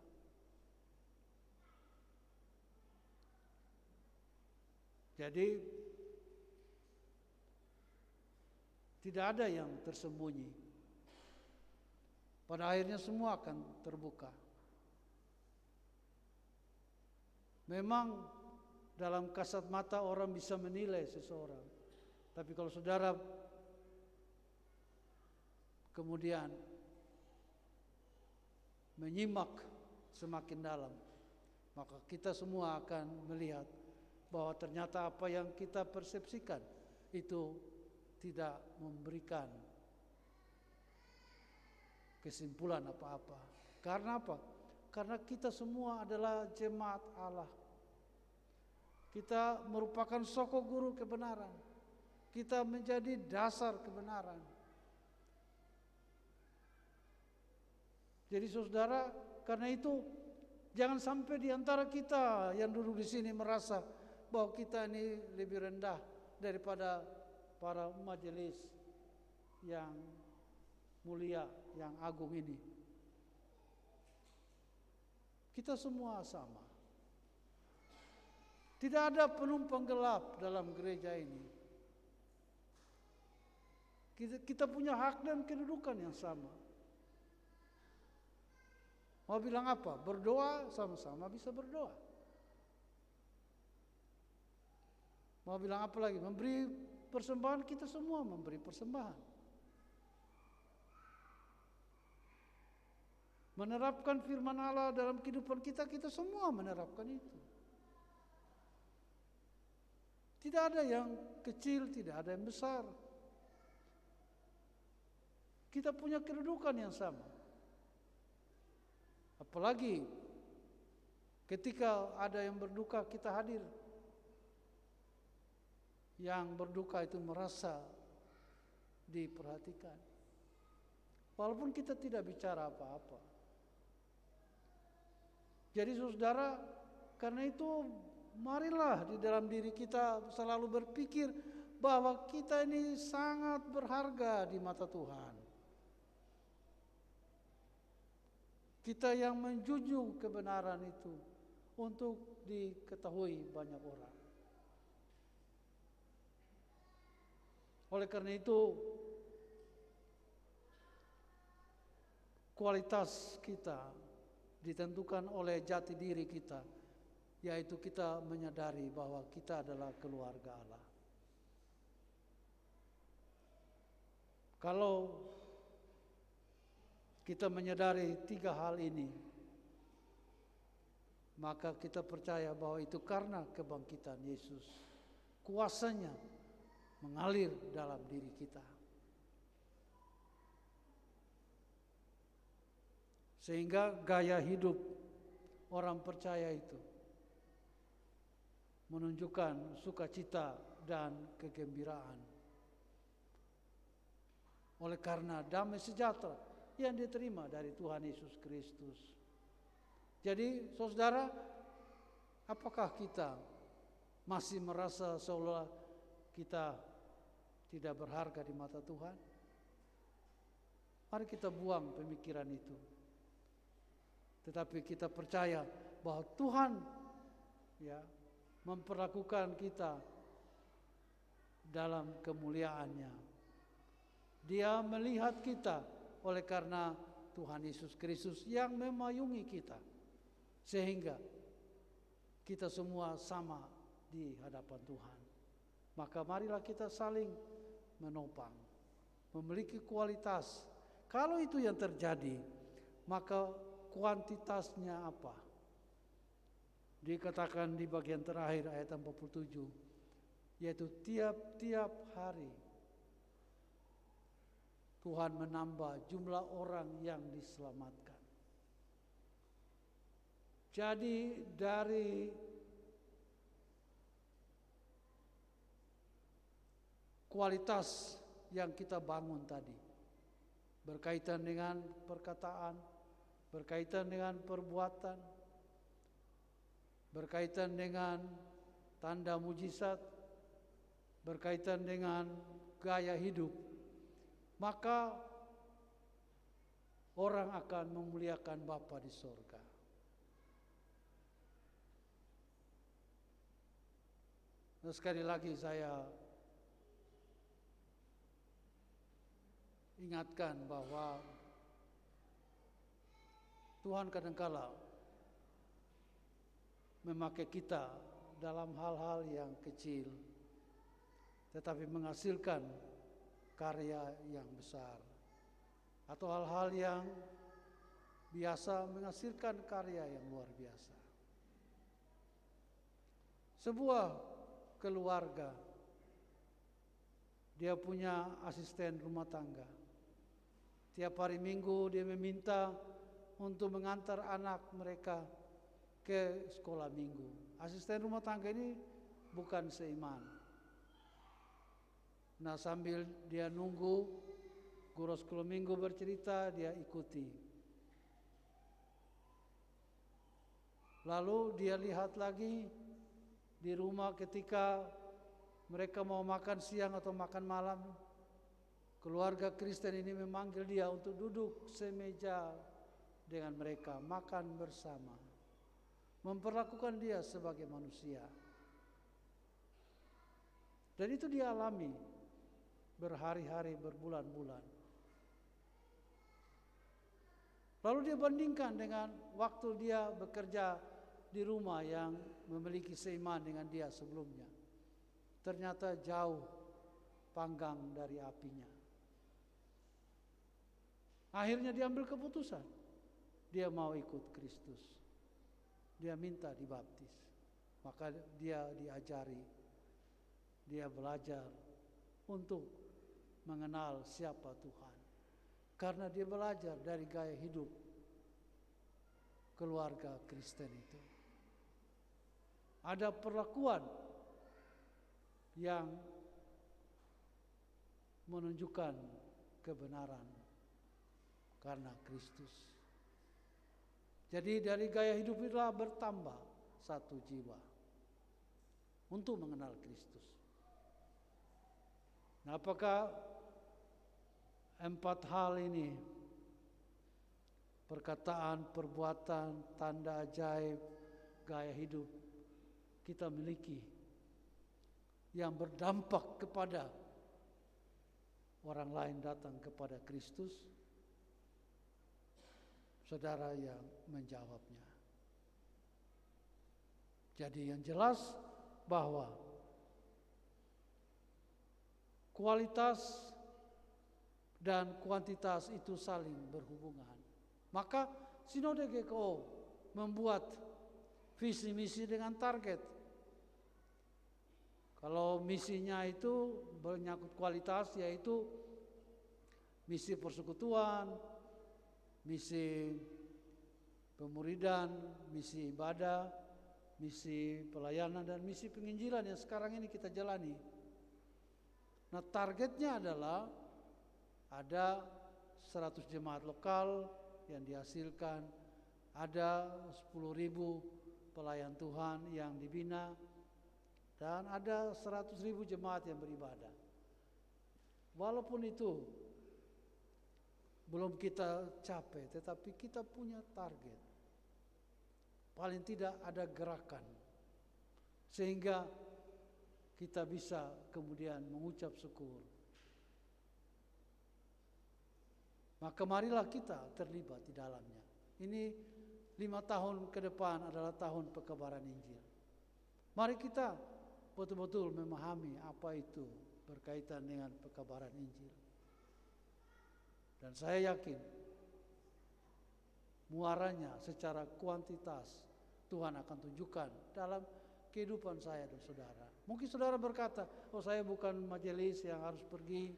Speaker 3: Jadi tidak ada yang tersembunyi. Pada akhirnya semua akan terbuka. Memang dalam kasat mata orang bisa menilai seseorang. Tapi kalau saudara kemudian menyimak semakin dalam, maka kita semua akan melihat bahwa ternyata apa yang kita persepsikan itu tidak memberikan kesimpulan apa-apa. Karena apa? Karena kita semua adalah jemaat Allah. Kita merupakan soko guru kebenaran. Kita menjadi dasar kebenaran. Jadi saudara, karena itu jangan sampai di antara kita yang duduk di sini merasa bahwa kita ini lebih rendah daripada para majelis yang mulia, yang agung ini. Kita semua sama. Tidak ada penumpang gelap dalam gereja ini. Kita punya hak dan kedudukan yang sama. Mau bilang apa? Berdoa, sama-sama bisa berdoa. Mau bilang apa lagi? Memberi persembahan, kita semua memberi persembahan. Menerapkan firman Allah dalam kehidupan kita, kita semua menerapkan itu. Tidak ada yang kecil, tidak ada yang besar. Kita punya kedudukan yang sama. Apalagi ketika ada yang berduka, kita hadir. Yang berduka itu merasa diperhatikan. Walaupun kita tidak bicara apa-apa. Jadi saudara, karena itu marilah di dalam diri kita selalu berpikir bahwa kita ini sangat berharga di mata Tuhan. Kita yang menjunjung kebenaran itu untuk diketahui banyak orang. Oleh karena itu, kualitas kita ditentukan oleh jati diri kita, yaitu kita menyadari bahwa kita adalah keluarga Allah. Kalau kita menyadari 3 hal ini, maka kita percaya bahwa itu karena kebangkitan Yesus. Kuasanya mengalir dalam diri kita. Sehingga gaya hidup orang percaya itu menunjukkan sukacita dan kegembiraan. Oleh karena damai sejahtera yang diterima dari Tuhan Yesus Kristus. Jadi saudara, apakah kita masih merasa seolah kita tidak berharga di mata Tuhan? Mari kita buang pemikiran itu. Tetapi kita percaya bahwa Tuhan memperlakukan kita dalam kemuliaannya. Dia melihat kita oleh karena Tuhan Yesus Kristus yang memayungi kita. Sehingga kita semua sama di hadapan Tuhan. Maka marilah kita saling menopang, memiliki kualitas. Kalau itu yang terjadi, maka kuantitasnya apa? Dikatakan di bagian terakhir ayat 47, yaitu tiap-tiap hari Tuhan menambah jumlah orang yang diselamatkan. Jadi dari kualitas yang kita bangun tadi, berkaitan dengan perkataan, berkaitan dengan perbuatan, berkaitan dengan tanda mujizat, berkaitan dengan gaya hidup, maka orang akan memuliakan Bapa di sorga. Nah, sekali lagi saya ingatkan bahwa Tuhan kadangkala memakai kita dalam hal-hal yang kecil, tetapi menghasilkan karya yang besar, atau hal-hal yang biasa menghasilkan karya yang luar biasa. Sebuah keluarga, dia punya asisten rumah tangga. Tiap hari Minggu dia meminta untuk mengantar anak mereka ke sekolah minggu. Asisten rumah tangga ini bukan seiman. Nah, sambil dia nunggu guru sekolah minggu bercerita, dia ikuti. Lalu dia lihat lagi di rumah ketika mereka mau makan siang atau makan malam, keluarga Kristen ini memanggil dia untuk duduk semeja dengan mereka, makan bersama, memperlakukan dia sebagai manusia. Dan itu dia alami berhari-hari, berbulan-bulan. Lalu dia bandingkan dengan waktu dia bekerja di rumah yang memiliki seiman dengan dia sebelumnya. Ternyata jauh panggang dari apinya. Akhirnya dia ambil keputusan. Dia mau ikut Kristus. Dia minta dibaptis. Maka dia diajari. Dia belajar untuk mengenal siapa Tuhan. Karena dia belajar dari gaya hidup keluarga Kristen itu. Ada perlakuan yang menunjukkan kebenaran karena Kristus. Jadi dari gaya hidup itulah bertambah satu jiwa untuk mengenal Kristus. Nah, apakah 4 hal ini, perkataan, perbuatan, tanda ajaib, gaya hidup, kita miliki yang berdampak kepada orang lain datang kepada Kristus? Saudara yang menjawabnya. Jadi yang jelas bahwa kualitas dan kuantitas itu saling berhubungan. Maka Sinode GKO membuat visi misi dengan target. Kalau misinya itu menyangkut kualitas, yaitu misi persekutuan, misi pemuridan, misi ibadah, misi pelayanan, dan misi penginjilan yang sekarang ini kita jalani. Nah, targetnya adalah ada 100 jemaat lokal yang dihasilkan, ada 10.000 pelayan Tuhan yang dibina, dan ada 100.000 jemaat yang beribadah. Walaupun itu belum kita capai, tetapi kita punya target. Paling tidak ada gerakan, sehingga kita bisa kemudian mengucap syukur. Maka marilah kita terlibat di dalamnya. Ini 5 tahun ke depan adalah tahun pekabaran Injil. Mari kita betul-betul memahami apa itu berkaitan dengan pekabaran Injil. Dan saya yakin muaranya secara kuantitas Tuhan akan tunjukkan dalam kehidupan saya dan saudara. Mungkin saudara berkata, oh saya bukan majelis yang harus pergi,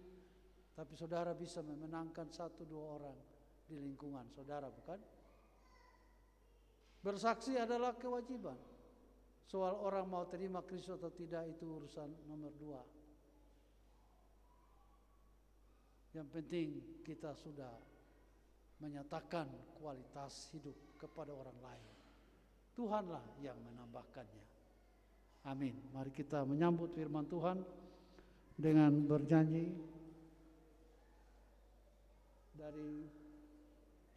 Speaker 3: tapi saudara bisa memenangkan 1-2 orang di lingkungan saudara, bukan? Bersaksi adalah kewajiban. Soal orang mau terima Kristus atau tidak itu urusan nomor 2. Yang penting kita sudah menyatakan kualitas hidup kepada orang lain. Tuhanlah yang menambahkannya. Amin. Mari kita menyambut firman Tuhan dengan berjanji dari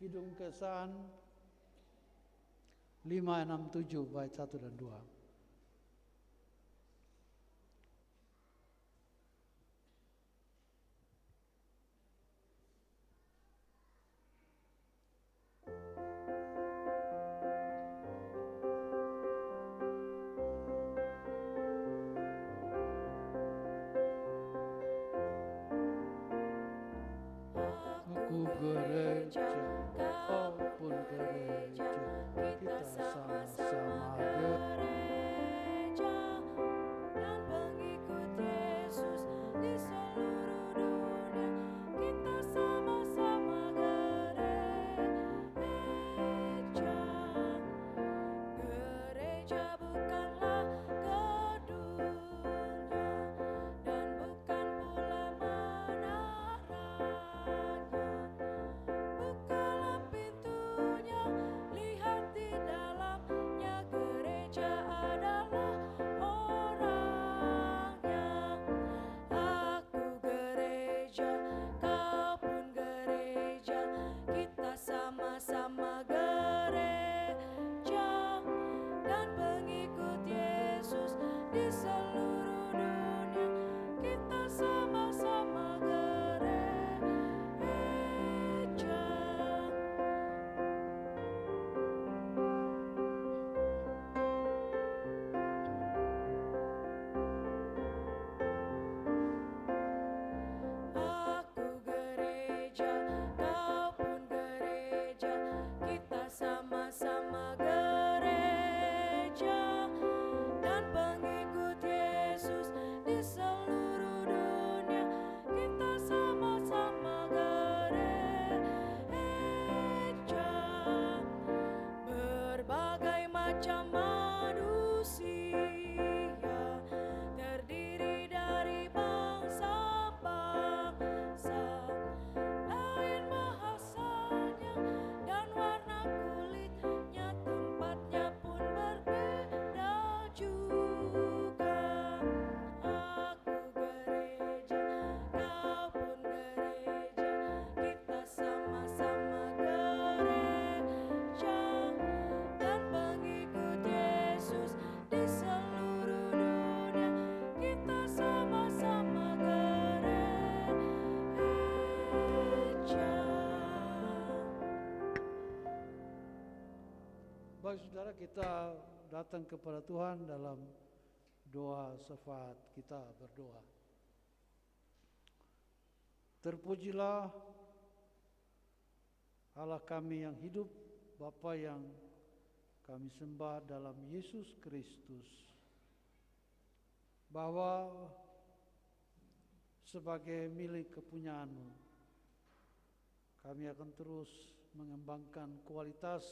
Speaker 3: Kidung Kesan 567 bait 1 dan 2. Aku gereja, kau pun gereja, kita sama-sama
Speaker 4: gereja dan pengikut Yesus di seluruh dunia. Kita sama-sama gereja. Gereja bukanlah gedung,
Speaker 3: Mari saudara kita datang kepada Tuhan dalam doa syafaat, kita berdoa. Terpujilah Allah kami yang hidup, Bapa yang kami sembah dalam Yesus Kristus, bahwa sebagai milik kepunyaan-Mu, kami akan terus mengembangkan kualitas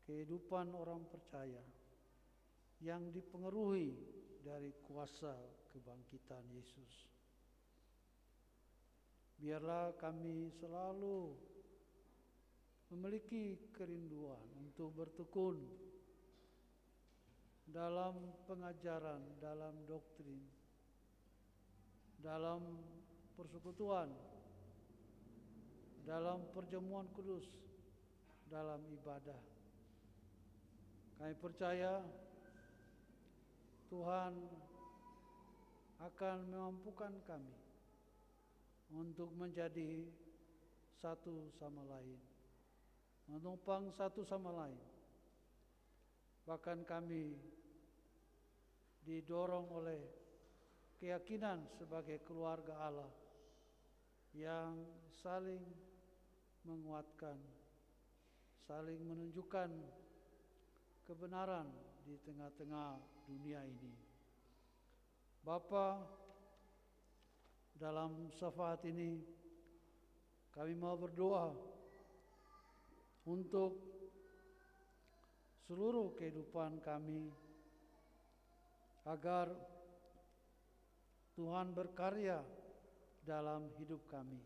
Speaker 3: kehidupan orang percaya yang dipengaruhi dari kuasa kebangkitan Yesus. Biarlah kami selalu memiliki kerinduan untuk bertekun dalam pengajaran, dalam doktrin, dalam persekutuan, dalam perjamuan kudus, dalam ibadah. Kami percaya Tuhan akan memampukan kami untuk menjadi satu sama lain, menopang satu sama lain. Bahkan kami didorong oleh keyakinan sebagai keluarga Allah yang saling menguatkan, saling menunjukkan kebenaran di tengah-tengah dunia ini. Bapa, dalam syafaat ini kami mau berdoa untuk seluruh kehidupan kami, agar Tuhan berkarya dalam hidup kami.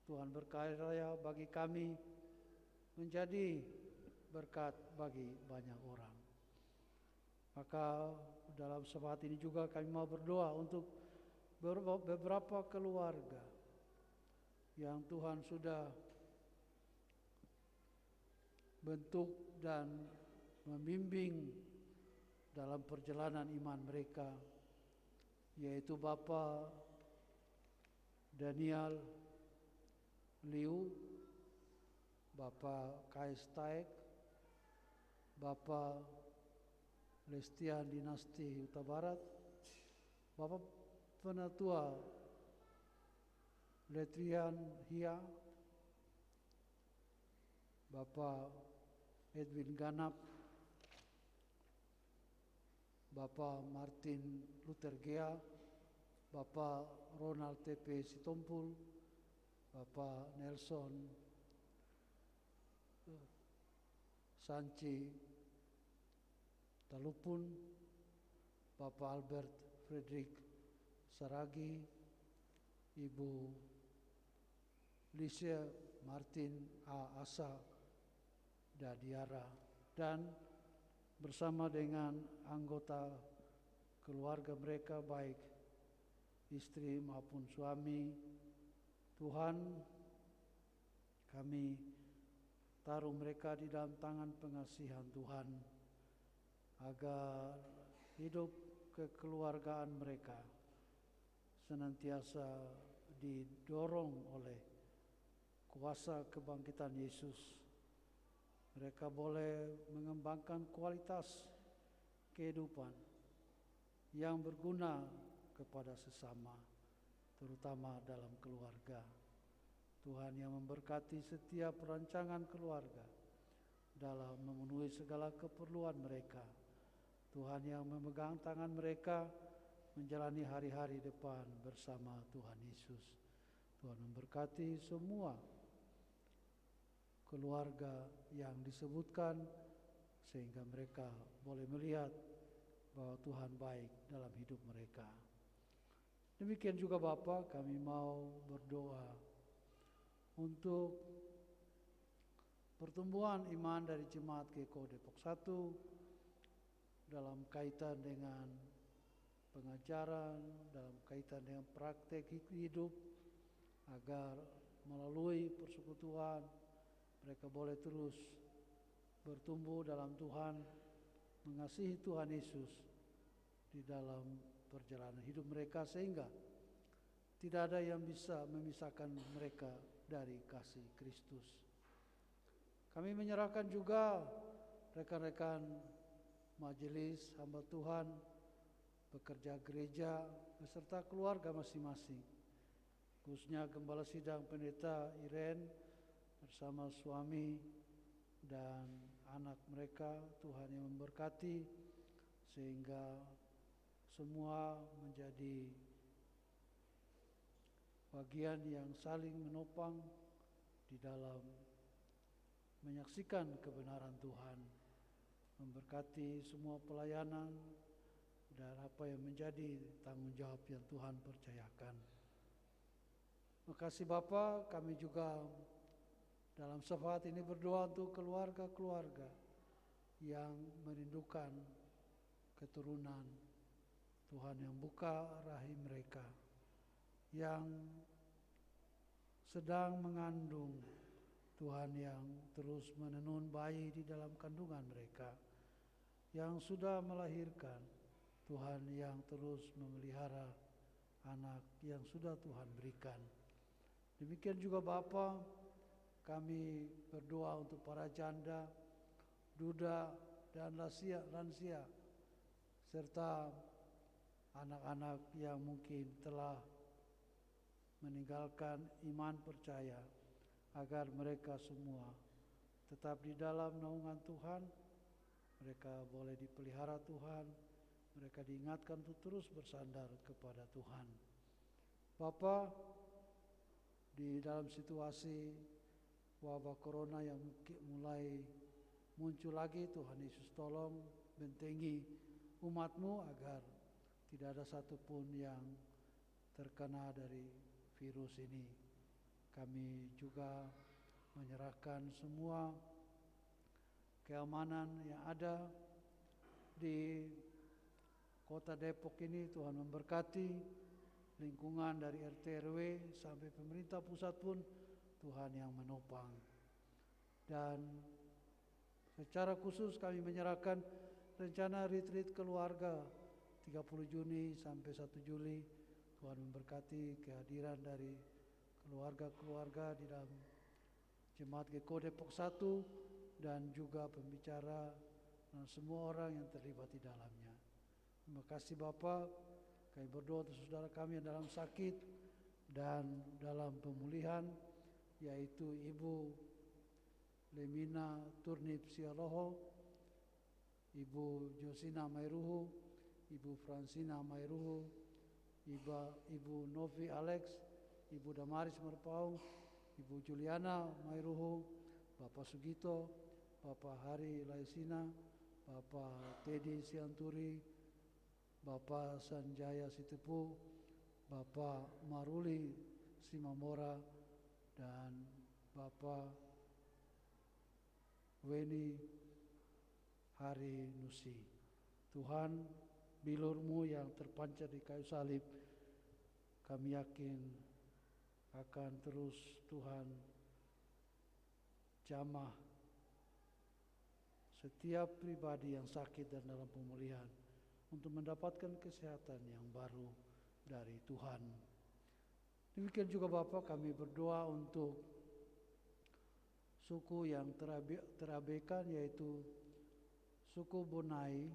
Speaker 3: Tuhan berkarya bagi kami menjadi berkat bagi banyak orang. Maka dalam syafaat ini juga kami mau berdoa untuk beberapa keluarga yang Tuhan sudah bentuk dan membimbing dalam perjalanan iman mereka, yaitu Bapak Daniel Liu, Bapak Kais Taek, Bapak Lestian Dinasti Huta Barat, Bapak Penatua Letrian Hia, Bapak Edwin Ganap, Bapak Martin Luther Gea, Bapak Ronald T.P. Sitompul, Bapak Nelson Sanci Talupun, Bapak Albert Frederick Saragi, Ibu Licia Martin A. Asa Dadiara, dan bersama dengan anggota keluarga mereka, baik istri maupun suami, Tuhan, kami taruh mereka di dalam tangan pengasihan Tuhan, agar hidup kekeluargaan mereka senantiasa didorong oleh kuasa kebangkitan Yesus. Mereka boleh mengembangkan kualitas kehidupan yang berguna kepada sesama, terutama dalam keluarga. Tuhan yang memberkati setiap perancangan keluarga dalam memenuhi segala keperluan mereka. Tuhan yang memegang tangan mereka menjalani hari-hari depan bersama Tuhan Yesus. Tuhan memberkati semua keluarga yang disebutkan, sehingga mereka boleh melihat bahwa Tuhan baik dalam hidup mereka. Demikian juga Bapa, kami mau berdoa untuk pertumbuhan iman dari Jemaat GKO Depok 1 dalam kaitan dengan pengajaran, dalam kaitan dengan praktek hidup, agar melalui persekutuan mereka boleh terus bertumbuh dalam Tuhan, mengasihi Tuhan Yesus di dalam perjalanan hidup mereka, sehingga tidak ada yang bisa memisahkan mereka dari kasih Kristus. Kami menyerahkan juga rekan-rekan majelis hamba Tuhan, pekerja gereja beserta keluarga masing-masing, khususnya Gembala Sidang Pendeta Iren bersama suami dan anak mereka. Tuhan yang memberkati sehingga semua menjadi bagian yang saling menopang di dalam menyaksikan kebenaran Tuhan, memberkati semua pelayanan dan apa yang menjadi tanggung jawab yang Tuhan percayakan. Terima kasih Bapa, kami juga dalam syafaat ini berdoa untuk keluarga-keluarga yang merindukan keturunan. Tuhan yang buka rahim mereka, yang sedang mengandung, Tuhan yang terus menenun bayi di dalam kandungan mereka, yang sudah melahirkan, Tuhan yang terus memelihara anak yang sudah Tuhan berikan. Demikian juga Bapa, kami berdoa untuk para janda, duda dan lansia serta anak-anak yang mungkin telah meninggalkan iman percaya, agar mereka semua tetap di dalam naungan Tuhan, mereka boleh dipelihara Tuhan, mereka diingatkan untuk terus bersandar kepada Tuhan. Bapa, di dalam situasi wabah corona yang mulai muncul lagi, Tuhan Yesus tolong bentengi umat-Mu agar tidak ada satupun yang terkena dari virus ini. Kami juga menyerahkan semua keamanan yang ada di Kota Depok ini. Tuhan memberkati lingkungan dari RT RW sampai pemerintah pusat pun Tuhan yang menopang. Dan secara khusus kami menyerahkan rencana retreat keluarga 30 Juni sampai 1 Juli. Tuhan memberkati kehadiran dari keluarga-keluarga di dalam Jemaat GKO Depok 1 dan juga pembicara dan semua orang yang terlibat di dalamnya. Terima kasih Bapa. Kami berdoa untuk saudara kami yang dalam sakit dan dalam pemulihan, yaitu Ibu Lemina Turnip Sialoho, Ibu Josina Mairuhu, Ibu Francina Mairuhu, Ibu Novi Alex, Ibu Damaris Merpau, Ibu Juliana Mairuhu, Bapak Sugito, Bapak Hari Laisina, Bapak Teddy Sianturi, Bapak Sanjaya Sitepu, Bapak Maruli Simamora, dan Bapak Weni Hari Nusi. Tuhan, bilur-Mu yang terpancar di kayu salib, kami yakin akan terus Tuhan jamah setiap pribadi yang sakit dan dalam pemulihan untuk mendapatkan kesehatan yang baru dari Tuhan. Demikian juga Bapa, kami berdoa untuk suku yang terabaikan, yaitu suku Bonai,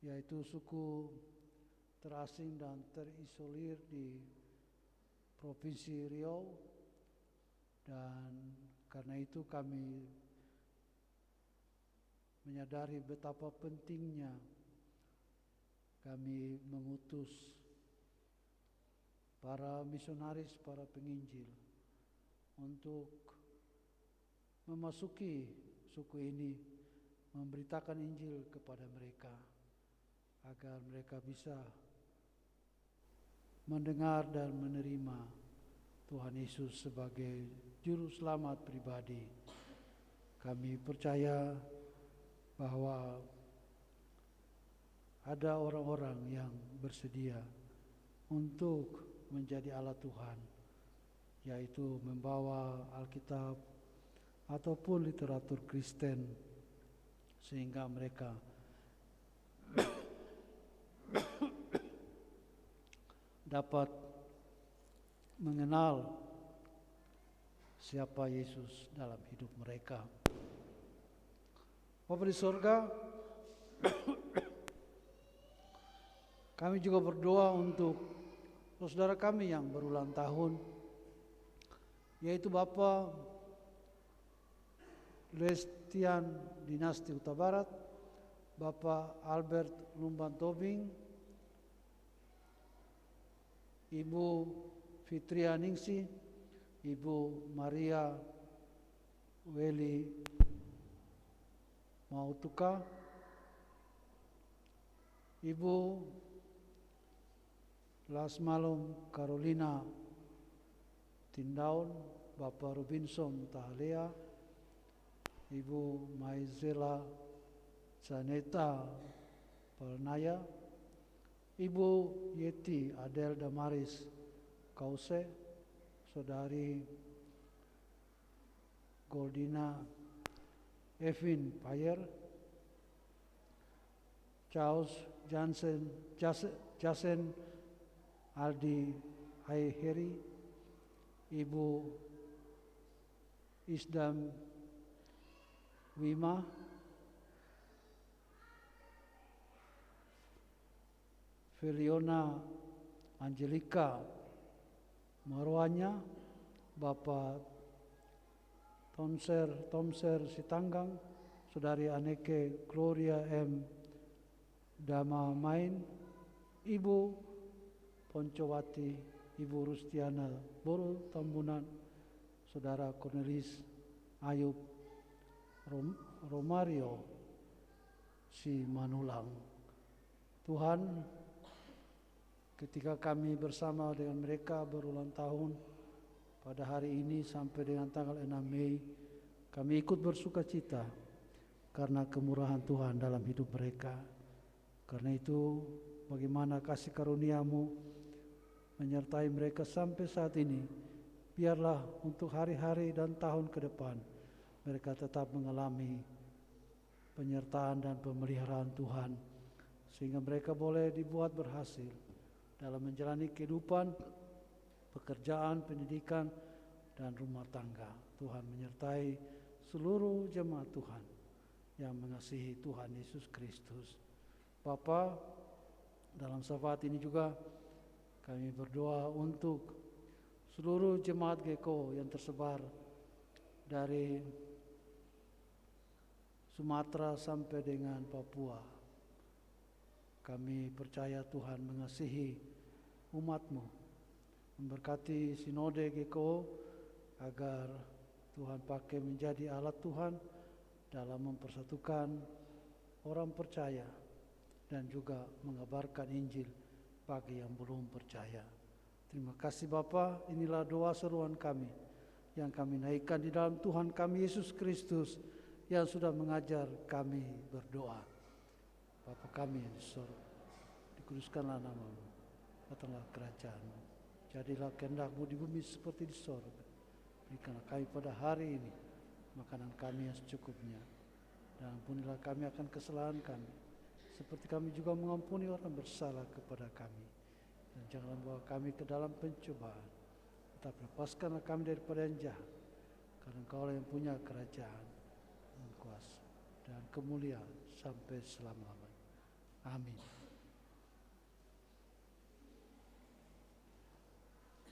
Speaker 3: yaitu suku terasing dan terisolir di Provinsi Riau. Dan karena itu kami menyadari betapa pentingnya kami mengutus para misionaris, para penginjil untuk memasuki suku ini, memberitakan Injil kepada mereka agar mereka bisa mendengar dan menerima Tuhan Yesus sebagai juru selamat pribadi. Kami percaya bahwa ada orang-orang yang bersedia untuk menjadi alat Tuhan, yaitu membawa Alkitab ataupun literatur Kristen, sehingga mereka dapat mengenal siapa Yesus dalam hidup mereka. Bapa di sorga, kami juga berdoa untuk saudara kami yang berulang tahun, yaitu Bapak Lestian Dinasti Huta Barat, Bapak Albert Lumban Tobing, Ibu Fitria Ningsi, Ibu Maria Weli Mautuka, Ibu Lasmalum Carolina Tindaun, Bapak Robinson Tahalea, Ibu Maizela Janeta Palnaya, Ibu Yeti Adel Damaris Kause, Saudari Goldina Evin Payer, Charles Jasen Aldi Haiheri, Ibu Isdam Wima, Feliona Angelika Marwanya, Bapak Tomser Sitanggang, Saudari Aneke Gloria M. Dama Main, Ibu Poncowati, Ibu Rustiana Boro Tambunan, Saudara Cornelis Ayub Romario Si Manulang. Tuhan, ketika kami bersama dengan mereka berulang tahun pada hari ini sampai dengan tanggal 6 Mei, kami ikut bersuka cita karena kemurahan Tuhan dalam hidup mereka. Karena itu, bagaimana kasih karunia-Mu menyertai mereka sampai saat ini, biarlah untuk hari-hari dan tahun ke depan mereka tetap mengalami penyertaan dan pemeliharaan Tuhan, sehingga mereka boleh dibuat berhasil dalam menjalani kehidupan, pekerjaan, pendidikan, dan rumah tangga. Tuhan menyertai seluruh jemaat Tuhan yang mengasihi Tuhan Yesus Kristus. Bapa, dalam syafaat ini juga kami berdoa untuk seluruh jemaat GEKO yang tersebar dari Sumatera sampai dengan Papua. Kami percaya Tuhan mengasihi umat-Mu, memberkati sinode GEKO agar Tuhan pakai menjadi alat Tuhan dalam mempersatukan orang percaya dan juga mengabarkan Injil bagi yang belum percaya. Terima kasih Bapa, inilah doa seruan kami yang kami naikkan di dalam Tuhan kami Yesus Kristus yang sudah mengajar kami berdoa. Bapa kami yang di surga, dikuduskanlah nama-Mu, datanglah kerajaan-Mu, jadilah kehendak-Mu di bumi seperti di surga. Berikanlah kami pada hari ini makanan kami yang secukupnya, dan ampunilah kami akan kesalahan kami, seperti kami juga mengampuni orang bersalah kepada kami. Dan janganlah bawa kami ke dalam pencobaan, tetapi lepaskanlah kami daripada yang jahat. Karena Engkau yang punya kerajaan dan kuasa dan kemuliaan sampai selama-lamanya. Amin.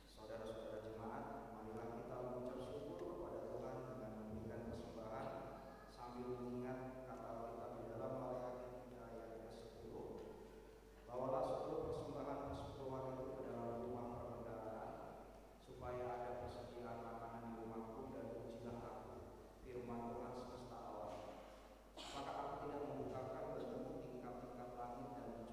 Speaker 2: Saudara-saudara jemaat, marilah kita mengucap syukur kepada Tuhan dengan memberikan persembahan sambil mengingat kata Alkitab di dalam Maleakhi 3 ayat ke-10. Bawalah seluruh persembahan persekutuan itu ke dalam rumah perbendaharaan, supaya ada persediaan makanan di rumahku, dan ujilah aku, firman Tuhan semesta alam. Maka aku tidak membukakan bagimu tingkap-tingkap langit dan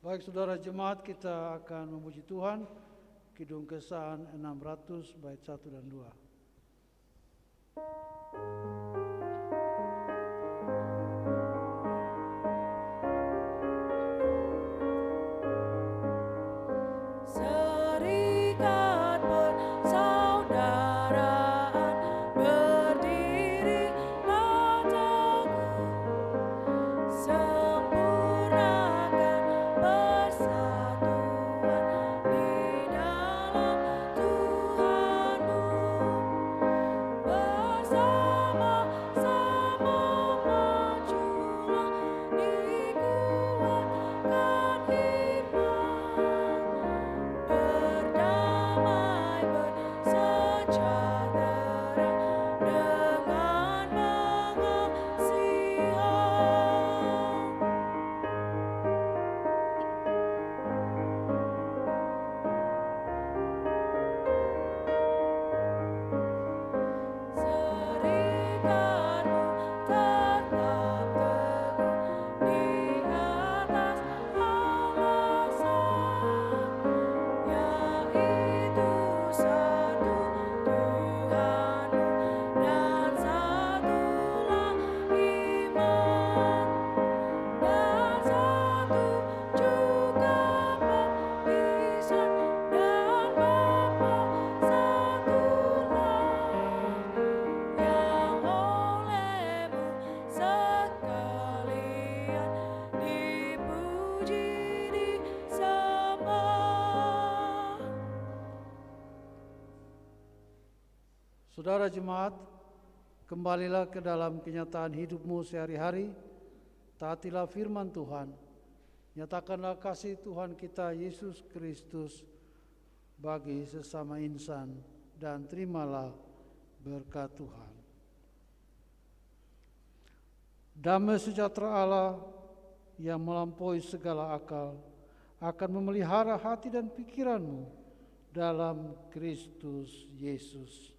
Speaker 3: Baik saudara jemaat, kita akan memuji Tuhan. Kidung Kesan 600 bait 1 dan 2.
Speaker 4: Serikat persaudaraan berdirilah teguh, sempurnakan persatuan di dalam Tuhanmu, bersama-sama majulah, dikuatkan iman, berdamai bersejahtera dengan mengasihi. Serikatmu tetap teguh di atas alasan, yaitu satu Tuhanmu dan satulah iman, dan satu juga baptisan, dan Bapa satulah, yang olehmu sekalian dipuji disembah.
Speaker 3: Saudara jemaat, kembalilah ke dalam kenyataan hidupmu sehari-hari. Taatilah firman Tuhan. Nyatakanlah kasih Tuhan kita Yesus Kristus bagi sesama insan, dan terimalah berkat Tuhan. Damai sejahtera Allah yang melampaui segala akal akan memelihara hati dan pikiranmu dalam Kristus Yesus.